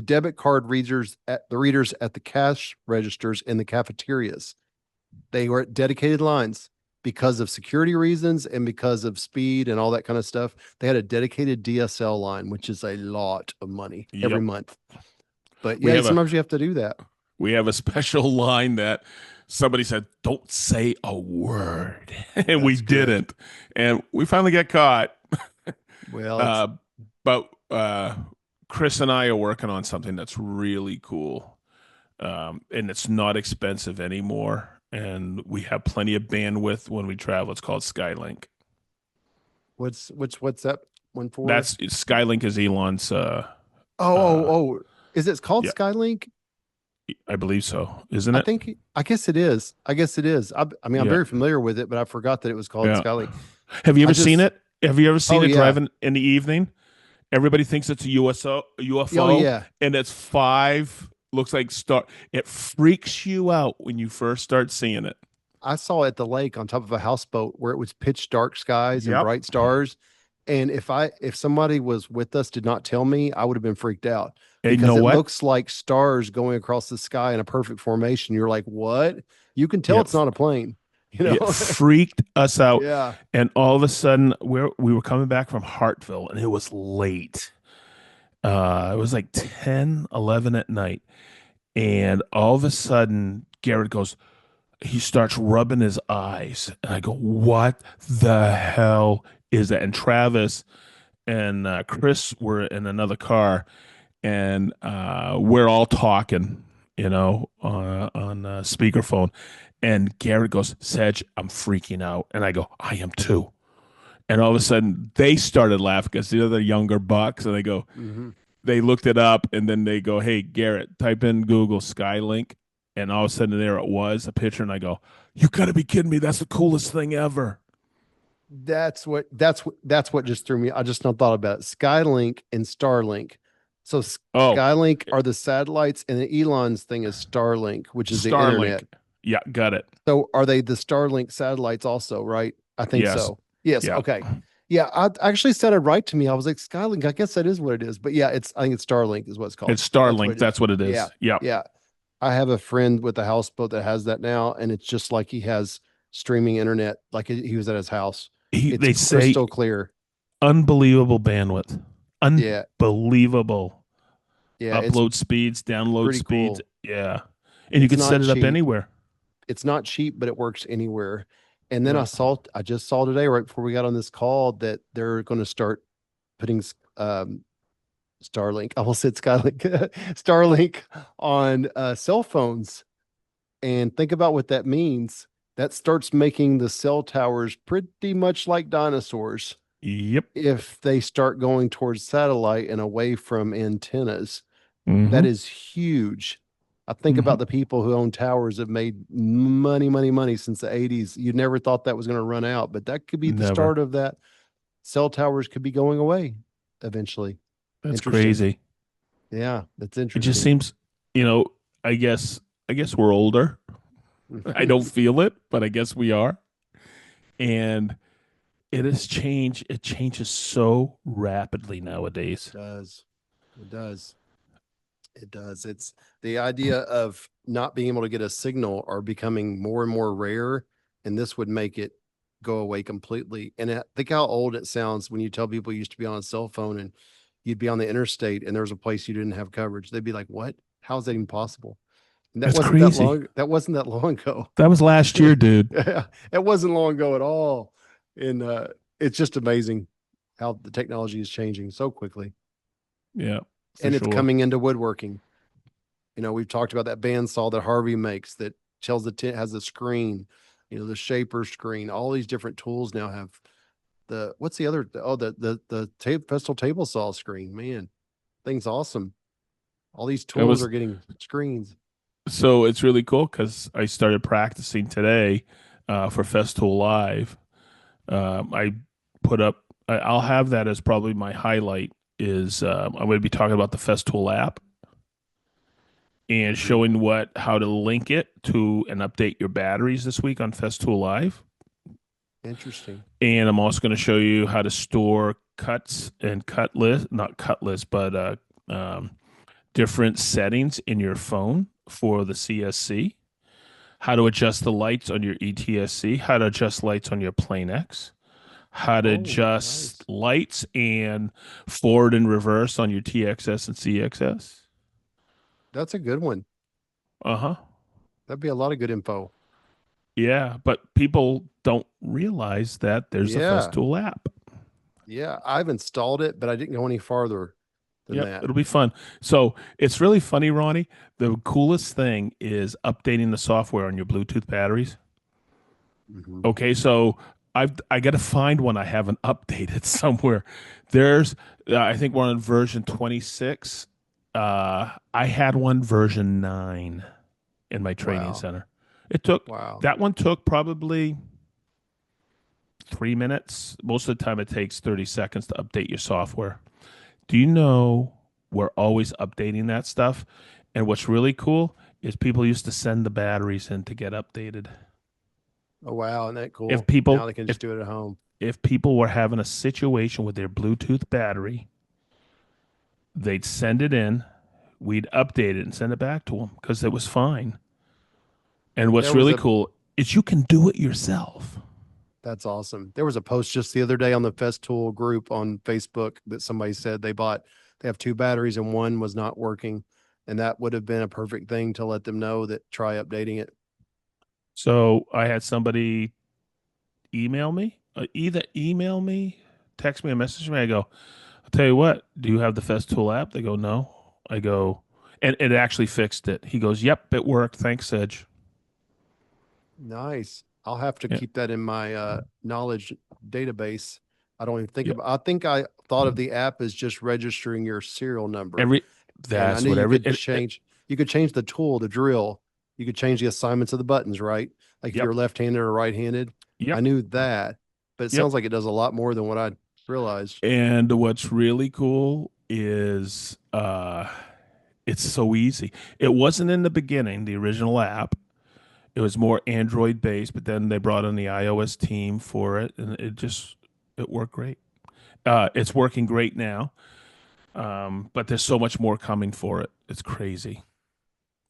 debit card readers at the cash registers in the cafeterias. They were at dedicated lines because of security reasons and because of speed and all that kind of stuff. They had a dedicated DSL line, which is a lot of money every Yep. month. But We yeah, have a sometimes you have to do that. we have a special line that somebody said, "Don't say a word," and we That's good. didn't, and we finally got caught. Well, it's Uh, but Chris and I are working on something that's really cool, and it's not expensive anymore, and we have plenty of bandwidth when we travel. It's called Skylink. What's that one for? That's Skylink is Elon's. Oh, oh, Uh, oh. Is it called yeah, Skylink? I believe so, isn't I it? think I guess it is. I guess it is. I mean, I'm Yeah, very familiar with it, but I forgot that it was called yeah. Skylink. Have you I ever seen just it? Have you ever Oh seen it yeah. driving in the evening? Everybody thinks it's a Oh UFO, yeah. and it's five. Looks like star. It freaks you out when you first start seeing it. I saw it at the lake on top of a houseboat where it was pitch dark skies and Yep. bright stars. And if somebody was with us did not tell me, I would have been freaked out And you because know it what? looks like stars going across the sky in a perfect formation. You're like, what? You can tell Yep. it's not a plane, you It know? freaked us out. Yeah. And all of a sudden, we were coming back from Hartville, and it was late. It was like 10, 11 at night. And all of a sudden, Garrett goes, he starts rubbing his eyes. And I go, what the hell is that? And Travis and Chris were in another car, and we're all talking, on speakerphone. And Garrett goes, Sedge, I'm freaking out. And I go, I am too. And all of a sudden, they started laughing because they're the younger bucks. And Hmm. they looked it up, and then they go, hey, Garrett, type in Google Skylink. And all of a sudden, there it was, a picture. And I go, you got to be kidding me. That's the coolest thing ever. That's what just threw me. I just not thought about it. Skylink and Starlink. So Oh, Skylink are the satellites, and the Elon's thing is Starlink, which is the Starlink. internet. Yeah, got it. So are they the Starlink satellites also, right? I think Yes. so. Yes. Yeah. Okay. Yeah, I actually sounded right to me. I was like Skylink. I guess that is what it is. But yeah, I think it's Starlink is what it's called. It's That's what Starlink. it is. That's what it Yeah. is. Yeah. Yeah. I have a friend with a houseboat that has that now, and it's just like he has streaming internet, like he was at his house. It's They say crystal clear. unbelievable bandwidth, Yeah. unbelievable Yeah. It's upload speeds, download pretty speeds. cool. Yeah. And you It's can not set it up cheap. anywhere. It's not cheap, but it works anywhere. And then Yeah. I just saw today, right before we got on this call, that they're going to start putting Starlink. I almost said Skylink, Starlink on cell phones. And think about what that means. That starts making the cell towers pretty much like dinosaurs Yep. if they start going towards satellite and away from antennas. That Mm-hmm. is huge. I think Mm-hmm. about the people who own towers have made money, money, money since the 80s. You never thought that was going to run out, but that could be the Never. start of that. Cell towers could be going away eventually. That's Interesting. crazy. Yeah, that's It just interesting. seems, you know, I guess we're older. I don't feel it, but I guess we are. And it has changed. It changes so rapidly nowadays. Does. It does. It does. It's the idea of not being able to get a signal are becoming more and more rare, and this would make it go away completely. And think how old it sounds when you tell people you used to be on a cell phone and you'd be on the interstate and there was a place you didn't have coverage. They'd be like, "What? How is that even possible?" And that That's wasn't that crazy. long. That wasn't that long ago. That was last year, dude. Yeah, it wasn't long ago at all. And it's just amazing how the technology is changing so quickly, Yeah, for and it's sure. coming into woodworking. We've talked about that bandsaw that Harvey makes that tells the tent has a screen, the shaper screen. All these different tools now have what's the other? Oh, the Festal table saw screen. Man, thing's awesome. All these It tools was are getting screens. so it's really cool because I started practicing today for Festool Live. I put up. I'll have that as probably my highlight. Is I'm going to be talking about the Festool app and Mhm. showing how to link it to and update your batteries this week on Festool Live. Interesting. And I'm also going to show you how to store cuts and cut list, not cut list, but different settings in your phone for the CSC, how to adjust the lights on your ETSC, how to adjust lights on your Plane X, how to Oh, adjust nice. lights and forward and reverse on your TXS and CXS. That's a good one. Uh huh. That'd be a lot of good info. Yeah, but people don't realize that there's a Yeah. Festool app. Yeah. I've installed it, but I didn't go any farther than Yep, that. it'll be fun. So it's really funny, Ronnie. The coolest thing is updating the software on your Bluetooth batteries. Mhm. Okay, so I got to find one I haven't updated somewhere. There's I think we're on version 26. I had one version 9 in my training Wow. center. It took Wow. that one took probably 3 minutes. Most of the time, it takes 30 seconds to update your software. Do you know we're always updating that stuff? And what's really cool is people used to send the batteries in to get updated. Oh, wow. Isn't that If cool? Now people they can if just do it at home. if people were having a situation with their Bluetooth battery, they'd send it in, we'd update it and send it back to them because it was fine. And what's There was really a, cool is you can do it yourself. that's awesome. There was a post just the other day on the Festool group on Facebook that somebody said they have two batteries and one was not working. And that would have been a perfect thing to let them know that try updating it. So I had somebody email me, either email me, text me, a message me. I go, I'll tell you what, do you have the Festool app? They go, no. I go, and it actually fixed it. He goes, yep, it worked. Thanks, Sedge. Nice. I'll have to Yeah, keep that in my knowledge database. I don't even think yeah. about I think I thought of the app as just registering your serial number. Every And I that's knew what every you could change the tool, the drill. You could change the assignments of the buttons, right? Like if yep, you're left-handed or right-handed. I yep, knew that, but it yep. sounds like it does a lot more than what I realized. And what's really cool is it's so easy. It wasn't in the beginning, the original app. It was more Android based, but then they brought in the iOS team for it, and it worked great. It's working great now, but there's so much more coming for it. It's crazy.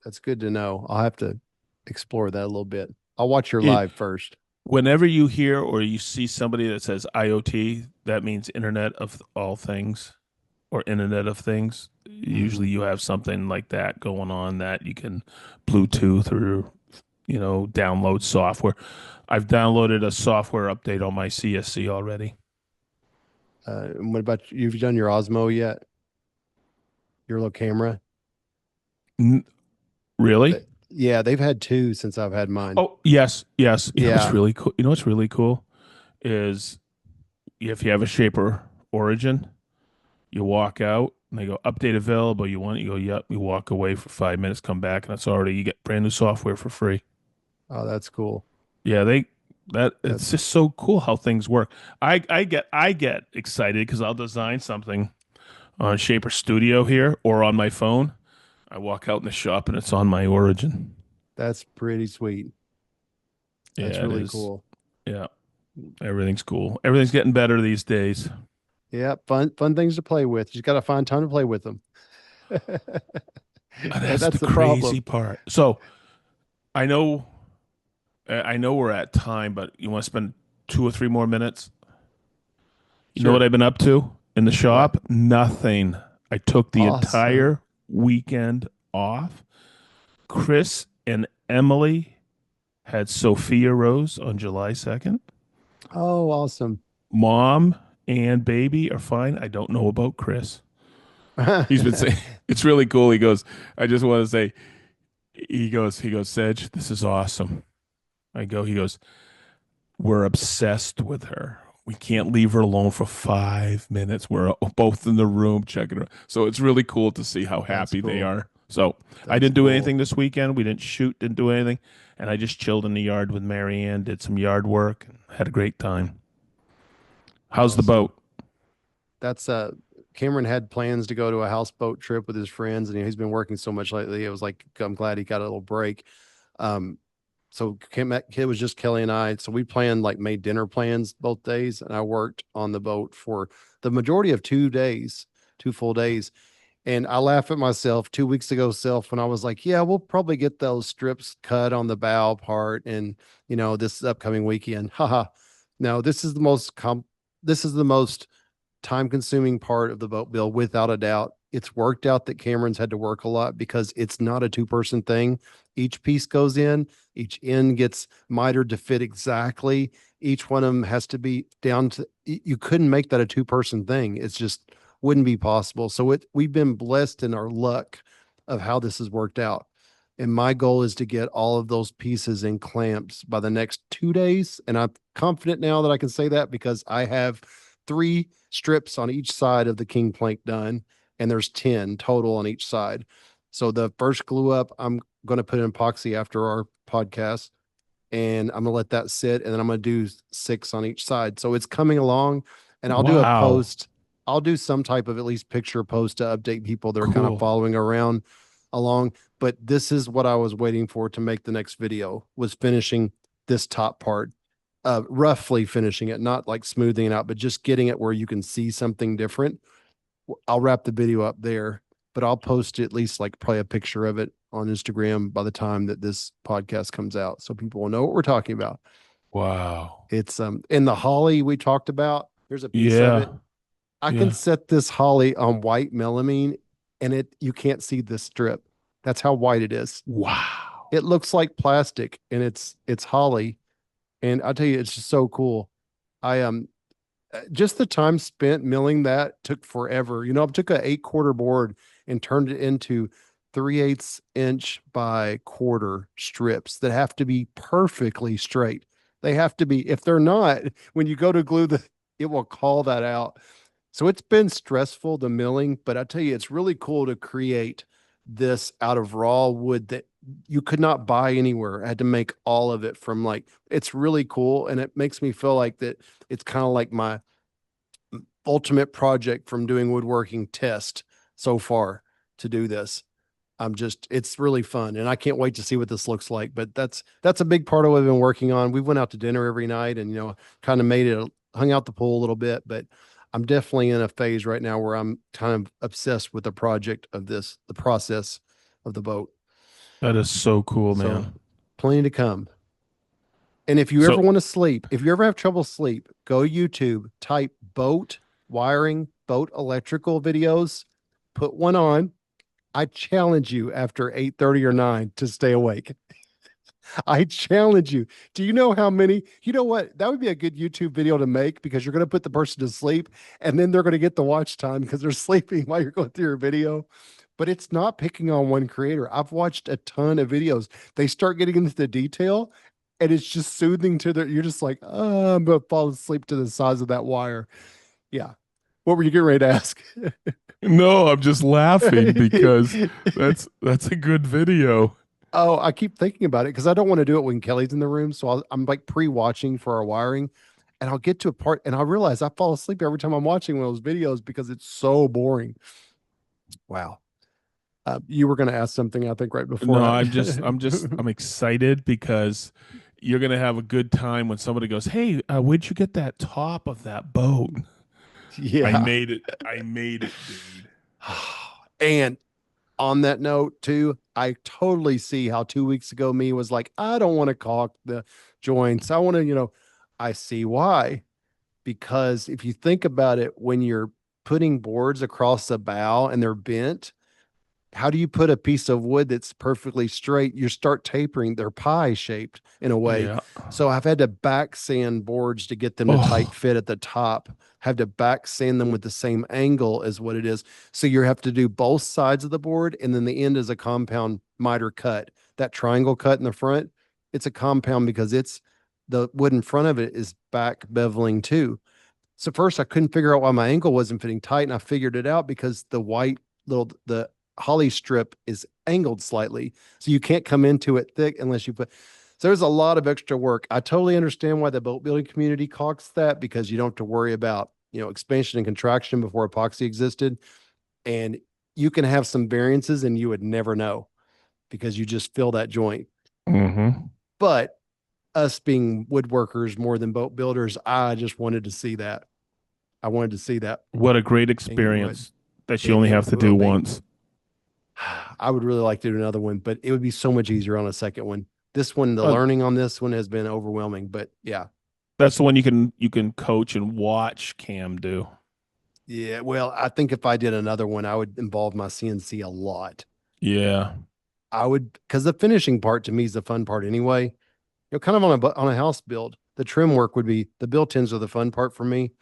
That's good to know. I'll have to explore that a little bit. I'll watch your It live first. Whenever you hear or you see somebody that says IoT, that means Internet of all things or Internet of Things. Usually, Mhm. you have something like that going on that you can Bluetooth or download software. I've downloaded a software update on my CSC already. And what about you've done your Osmo yet? Your little camera? N- really? Yeah, they've had two since I've had mine. Oh, yes, yes. You know what's Yeah. really cool? You know what's really cool is if you have a Shaper Origin, you walk out and they go update available. You want it? You go, yep. You walk away for 5 minutes, come back, and it's already you get brand new software for free. Oh, that's cool. Yeah, they that it's That's just so cool how things work. I get excited because I'll design something on Shaper Studio here or on my phone. I walk out in the shop and it's on my Origin. that's pretty sweet. That's Yeah, it really is. cool. Yeah, everything's cool. Everything's getting better these days. Yeah, fun things to play with. You just got to find time to play with them. And And that's the that's the crazy problem. part. So I know, I know we're at time, but you want to spend 2 or 3 more minutes? You know what Sure. I've been up to in the What? shop? Nothing. I took the Awesome. entire weekend off. Chris and Emily had Sophia Rose on July 2nd. Oh, awesome. Mom and baby are fine. I don't know about Chris. He's been saying it's really cool. He goes, I just want to say, he goes, Sedge, this is awesome. He goes, we're obsessed with her. We can't leave her alone for 5 minutes. We're both in the room checking her. So it's really cool to see how That's happy they cool. are. So I That's didn't do cool. anything this weekend. We didn't shoot, didn't do anything. And I just chilled in the yard with Marianne, did some yard work, and had a great time. How's the Awesome. boat? That's Cameron had plans to go to a houseboat trip with his friends, and he's been working so much lately. It was like I'm glad he got a little break. Um, so it was just Kelly and I. So we planned like made dinner plans both days, and I worked on the boat for the majority of 2 days, 2 full days. And I laugh at myself 2 weeks ago, self, when I was like, yeah, we'll probably get those strips cut on the bow part, and this upcoming weekend. Haha. No, this is the most time consuming part of the boat build without a doubt. It's worked out that Cameron's had to work a lot because it's not a two-person thing. Each piece goes in, each end gets mitered to fit exactly. Each one of them has to be down to, you couldn't make that a two-person thing. It's just wouldn't be possible. So we've been blessed in our luck of how this has worked out. And my goal is to get all of those pieces in clamps by the next 2 days. And I'm confident now that I can say that because I have 3 strips on each side of the king plank done, and there's 10 total on each side. So the first glue up, I'm going to put in epoxy after our podcast, and I'm going to let that sit, and then I'm going to do 6 on each side. So it's coming along, and I'll do a Wow. post. I'll do some type of at least picture post to update people that are kind of Cool. following around along. But this is what I was waiting for to make the next video, was finishing this top part, roughly finishing it, not like smoothing it out, but just getting it where you can see something different. I'll wrap the video up there, but I'll post at least like probably a picture of it on Instagram by the time that this podcast comes out, so people will know what we're talking about. Wow. It's in the holly we talked about. There's a piece of it. Yeah. I can Yeah. set this holly on white melamine, and you can't see this strip. That's how white it is. Wow. It looks like plastic, and it's holly. And I'll tell you, it's just so cool. I just the time spent milling that took forever. I took a 8/4 board and turned it into 3/8 inch by quarter strips that have to be perfectly straight. They have to be. If they're not, when you go to glue it will call that out. So it's been stressful, the milling, but I tell you, it's really cool to create this out of raw wood that you could not buy anywhere. I had to make all of it from, like, it's really cool. And it makes me feel like that it's kind of like my ultimate project from doing woodworking test so far to do this. It's really fun, and I can't wait to see what this looks like. But that's a big part of what I've been working on. We went out to dinner every night, and kind of made it, hung out the pool a little bit. But I'm definitely in a phase right now where I'm kind of obsessed with the project of this, the process of the boat. That is so cool, So man. plenty to come. And if you ever So, want to sleep, if you ever have trouble sleep, go YouTube, type boat wiring, boat electrical videos, put one on. I challenge you after 8:30 or 9 to stay awake. I challenge you. Do you know how many? You know what? That would be a good YouTube video to make, because you're going to put the person to sleep, and then they're going to get the watch time because they're sleeping while you're going through your video. But it's not picking on one creator. I've watched a ton of videos. They start getting into the detail, and it's just soothing to you're just like, oh, I'm going to fall asleep to the size of that wire. Yeah. What were you getting ready to ask? no, I'm just laughing because that's a good video. Oh, I keep thinking about it because I don't want to do it when Kelly's in the room. So I'm like pre-watching for our wiring, and I'll get to a part and I realize I fall asleep every time I'm watching one of those videos because it's so boring. Wow. You were going to ask something, I think, right before No, I. I'm excited because you're gonna have a good time when somebody goes, "Hey, where'd you get that top of that boat?" I Yeah. made it. I made it, dude. And on that note, too, I totally see how 2 weeks ago me was like, I don't want to caulk the joints. I want to, I see why. Because if you think about it, when you're putting boards across the bow and they're bent, how do you put a piece of wood that's perfectly straight? You start tapering. They're pie shaped in a way. Yeah. So I've had to back sand boards to get them to tight Oh, fit at the top, have to back sand them with the same angle as what it is. So you have to do both sides of the board, and then the end is a compound miter cut. That triangle cut in the front, it's a compound because it's the wood in front of it is back beveling too. So first I couldn't figure out why my ankle wasn't fitting tight, and I figured it out because the holly strip is angled slightly. So you can't come into it thick unless you put. So there's a lot of extra work. I totally understand why the boat building community caulks that, because you don't have to worry about, expansion and contraction before epoxy existed. And you can have some variances and you would never know because you just fill that joint. mm-hmm. But us being woodworkers more than boat builders, I just wanted to see that. I wanted to see that What a great angled wood. experience that you only have to It will do be. once. I would really like to do another one, but it would be so much easier on a second one. This one, the Uh, learning on this one has been overwhelming, but yeah. that's the one you can coach and watch Cam do. Yeah. Well, I think if I did another one, I would involve my CNC a lot. Yeah. I would, because the finishing part to me is the fun part anyway. Kind of on a house build, the trim work would be the built-ins are the fun part for me.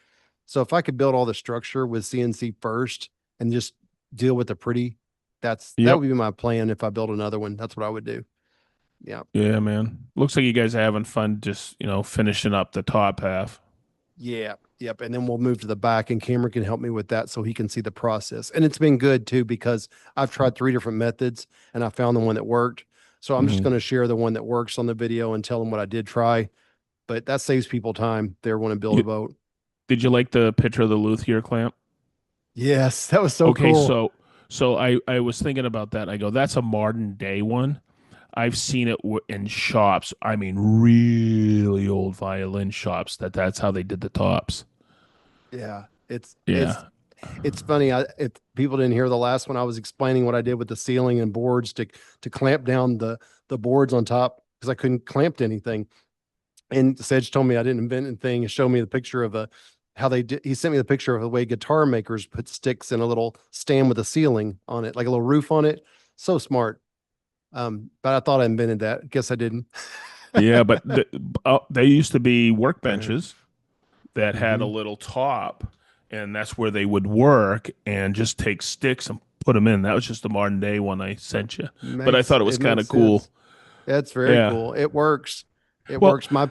So if I could build all the structure with CNC first and just deal with the pretty that Yep. would be my plan if I build another one. That's what I would do. Yeah. Yeah, man. Looks like you guys are having fun just, finishing up the top half. Yeah. Yep. And then we'll move to the back and Cameron can help me with that so he can see the process. And it's been good too because I've tried three different methods and I found the one that worked. So I'm just Hmm. going to share the one that works on the video and tell them what I did try. But that saves people time. They want to build a You, boat. did you like the picture of the luthier clamp? Yes, that was so Okay, cool. so I was thinking about that. I go, that's a modern day one. I've seen it in shops. I mean, really old violin shops. That's how they did the tops. Yeah. Yeah, It's funny. If people didn't hear the last one, I was explaining what I did with the ceiling and boards to clamp down the boards on top because I couldn't clamp to anything. And Sedge told me I didn't invent anything and showed me the picture of a how they did. He sent me the picture of the way guitar makers put sticks in a little stand with a ceiling on it, like a little roof on it. So smart. But I thought I invented that. Guess I didn't. yeah, but they used to be workbenches that had a Hmm. little top, and that's where they would work and just take sticks and put them in. That was just the modern day one I sent you, but I thought it was It kind makes of cool. sense. That's very Yeah. cool. It works. It Well, works. My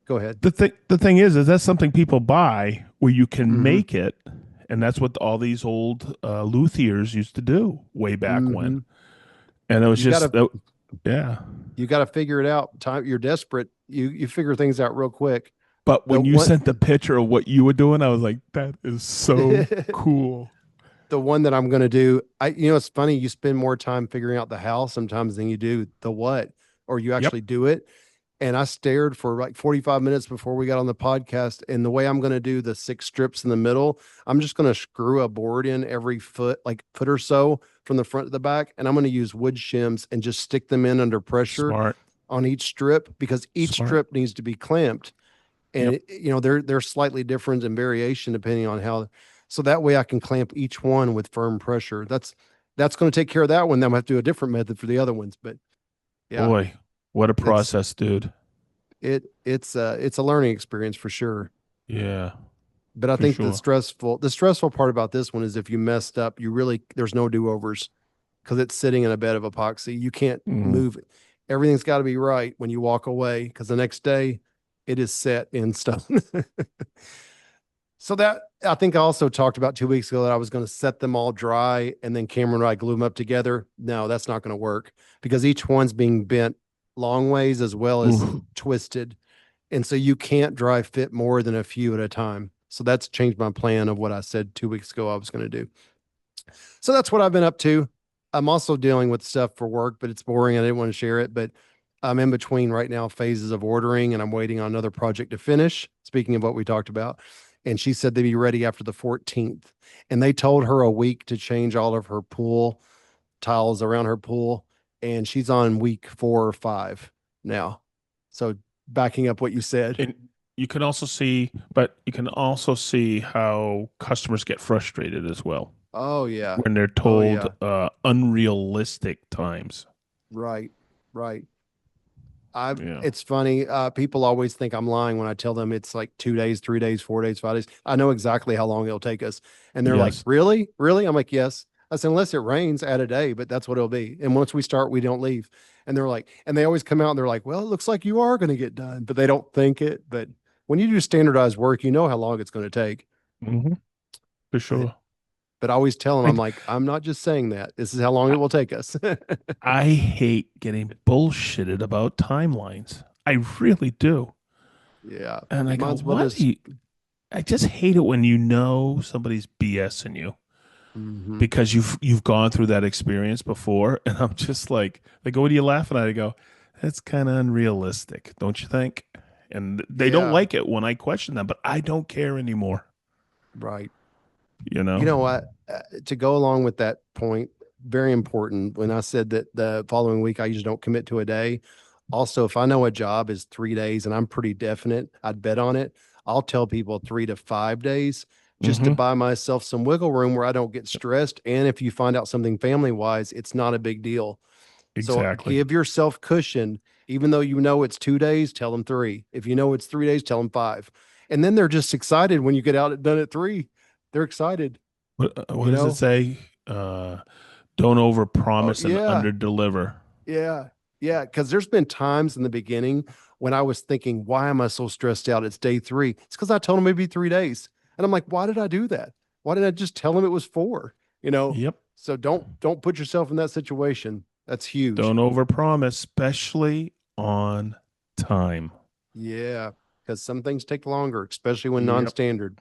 Go ahead. the thing is that's something people buy where you can Hmm. make it, and that's what all these old luthiers used to do way back when. Hmm. And it was You just, gotta yeah. you gotta figure it out. Time you're desperate. You figure things out real quick. But The when you one sent the picture of what you were doing, I was like, that is so the cool. one that I'm gonna do, it's funny, you spend more time figuring out the how sometimes than you do the what, or you Yep. actually do it. And I stared for like 45 minutes before we got on the podcast. And the way I'm going to do the six strips in the middle, I'm just going to screw a board in every foot, like foot or so from the front to the back. And I'm going to use wood shims and just stick them in under pressure Smart. on each strip because each Smart. strip needs to be clamped. Yep. And, they're slightly different in variation depending on how. So that way I can clamp each one with firm pressure. That's going to take care of that one. Then I'm going to have to do a different method for the other ones. But yeah, Boy, what a it's process, dude. it's a learning experience for sure. Yeah, But I for think sure. the stressful part about this one is if you messed up, there's no do-overs because it's sitting in a bed of epoxy. You can't Mm. move it. Everything's got to be right when you walk away because the next day it is set in stone. So that I think I also talked about 2 weeks ago that I was going to set them all dry and then Cameron and I glue them up together. No, that's not going to work because each one's being bent long ways as well as Ooh. twisted. And so you can't dry fit more than a few at a time. So that's changed my plan of what I said 2 weeks ago I was going to do. So that's what I've been up to. I'm also dealing with stuff for work, but it's boring. I didn't want to share it, but I'm in between right now phases of ordering and I'm waiting on another project to finish. Speaking of what we talked about. And she said they'd be ready after the 14th. And they told her a week to change all of her pool tiles around her pool. And she's on week 4 or 5 now. So backing up what you said. And you can also see how customers get frustrated as well Oh yeah. when they're Oh told yeah. unrealistic times. Right. Right. I Yeah. It's funny. People always think I'm lying when I tell them it's like 2 days, 3 days, 4 days, 5 days. I know exactly how long it'll take us. And they're like, Yes. really? Really? I'm like, yes. I said, unless it rains, add a day, but that's what it'll be. And once we start, we don't leave. And they're like, and they always come out and they're like, well, it looks like you are going to get done, but they don't think it. But when you do standardized work, you know how long it's going to take. Hmm. For But sure. I always tell them, I, I'm like, I'm not just saying that. This is how long it will take us. I hate getting bullshitted about timelines. I really do. Yeah. And I go, Might as well what? just. I just hate it when somebody's BSing you Mhm. because you've gone through that experience before. And I'm just like, they go, what are you laughing at? I go, that's kind of unrealistic, don't you think? And they don't Yeah. like it when I question them, but I don't care anymore. Right. You You know? know what? To go along with that point, very important. When I said that the following week I usually don't commit to a day. Also, if I know a job is 3 days and I'm pretty definite, I'd bet on it. I'll tell people 3 to 5 days just to Hmm. buy myself some wiggle room where I don't get stressed. And if you find out something family wise, it's not a big deal. So Exactly. give yourself cushion. Even though you know it's 2 days, tell them three. If you know it's 3 days, tell them five. And then they're just excited when you get out done at three. They're excited, What you does it know? say? Uh, Don't Oh, overpromise and yeah. underdeliver. Yeah. Yeah. Cause there's been times in the beginning when I was thinking, why am I so stressed out? It's day 3. It's because I told him it'd be 3 days. And I'm like, why did I do that? Why didn't I just tell him it was 4? You know? Yep. So don't put yourself in that situation. That's huge. Don't overpromise, especially on time. Yeah. Because some things take longer, especially when Yep. non-standard.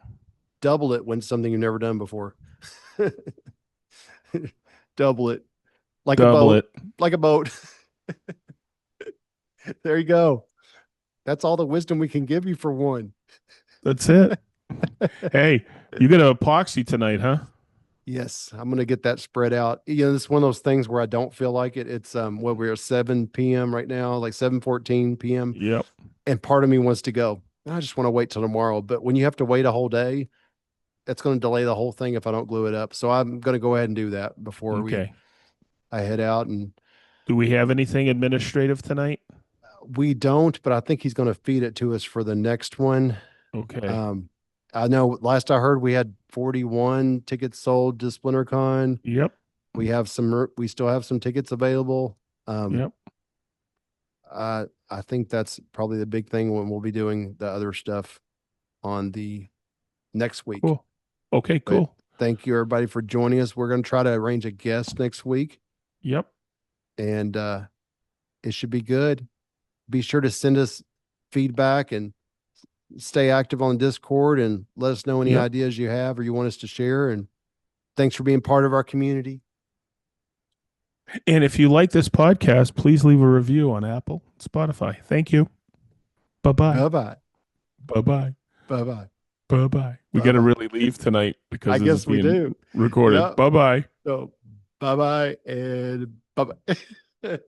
Double it when it's something you've never done before. Double it. Like a Double boat. it. Like a boat. There you go. That's all the wisdom we can give you for one. That's it. Hey, you got an epoxy tonight, huh? Yes, I'm gonna get that spread out. You know, it's one of those things where I don't feel like it. It's what we're 7 p.m. right now, like 7:14 p.m. Yep. And part of me wants to go. I just want to wait till tomorrow. But when you have to wait a whole day, that's going to delay the whole thing if I don't glue it up. So I'm going to go ahead and do that before we Okay. I head out. And Do we have anything administrative tonight? we don't, but I think he's going to feed it to us for the next one. Okay. Um, I know last I heard we had 41 tickets sold to SplinterCon. Yep. We still have some tickets available. Um, Yep. I think that's probably the big thing when we'll be doing the other stuff on the next week. Cool. Okay, But cool. thank you everybody for joining us. We're going to try to arrange a guest next week, Yep. and it should be good. Be sure to send us feedback and stay active on Discord and let us know any Yep. ideas you have or you want us to share. And thanks for being part of our community. And if you like this podcast, please leave a review on Apple, Spotify. Thank you. Bye-bye. Bye bye. Bye-bye. Bye bye. Bye-bye. We Bye got to bye. really leave tonight because I this is guess we being do. recorded. Yeah. Bye-bye. So bye bye and bye bye.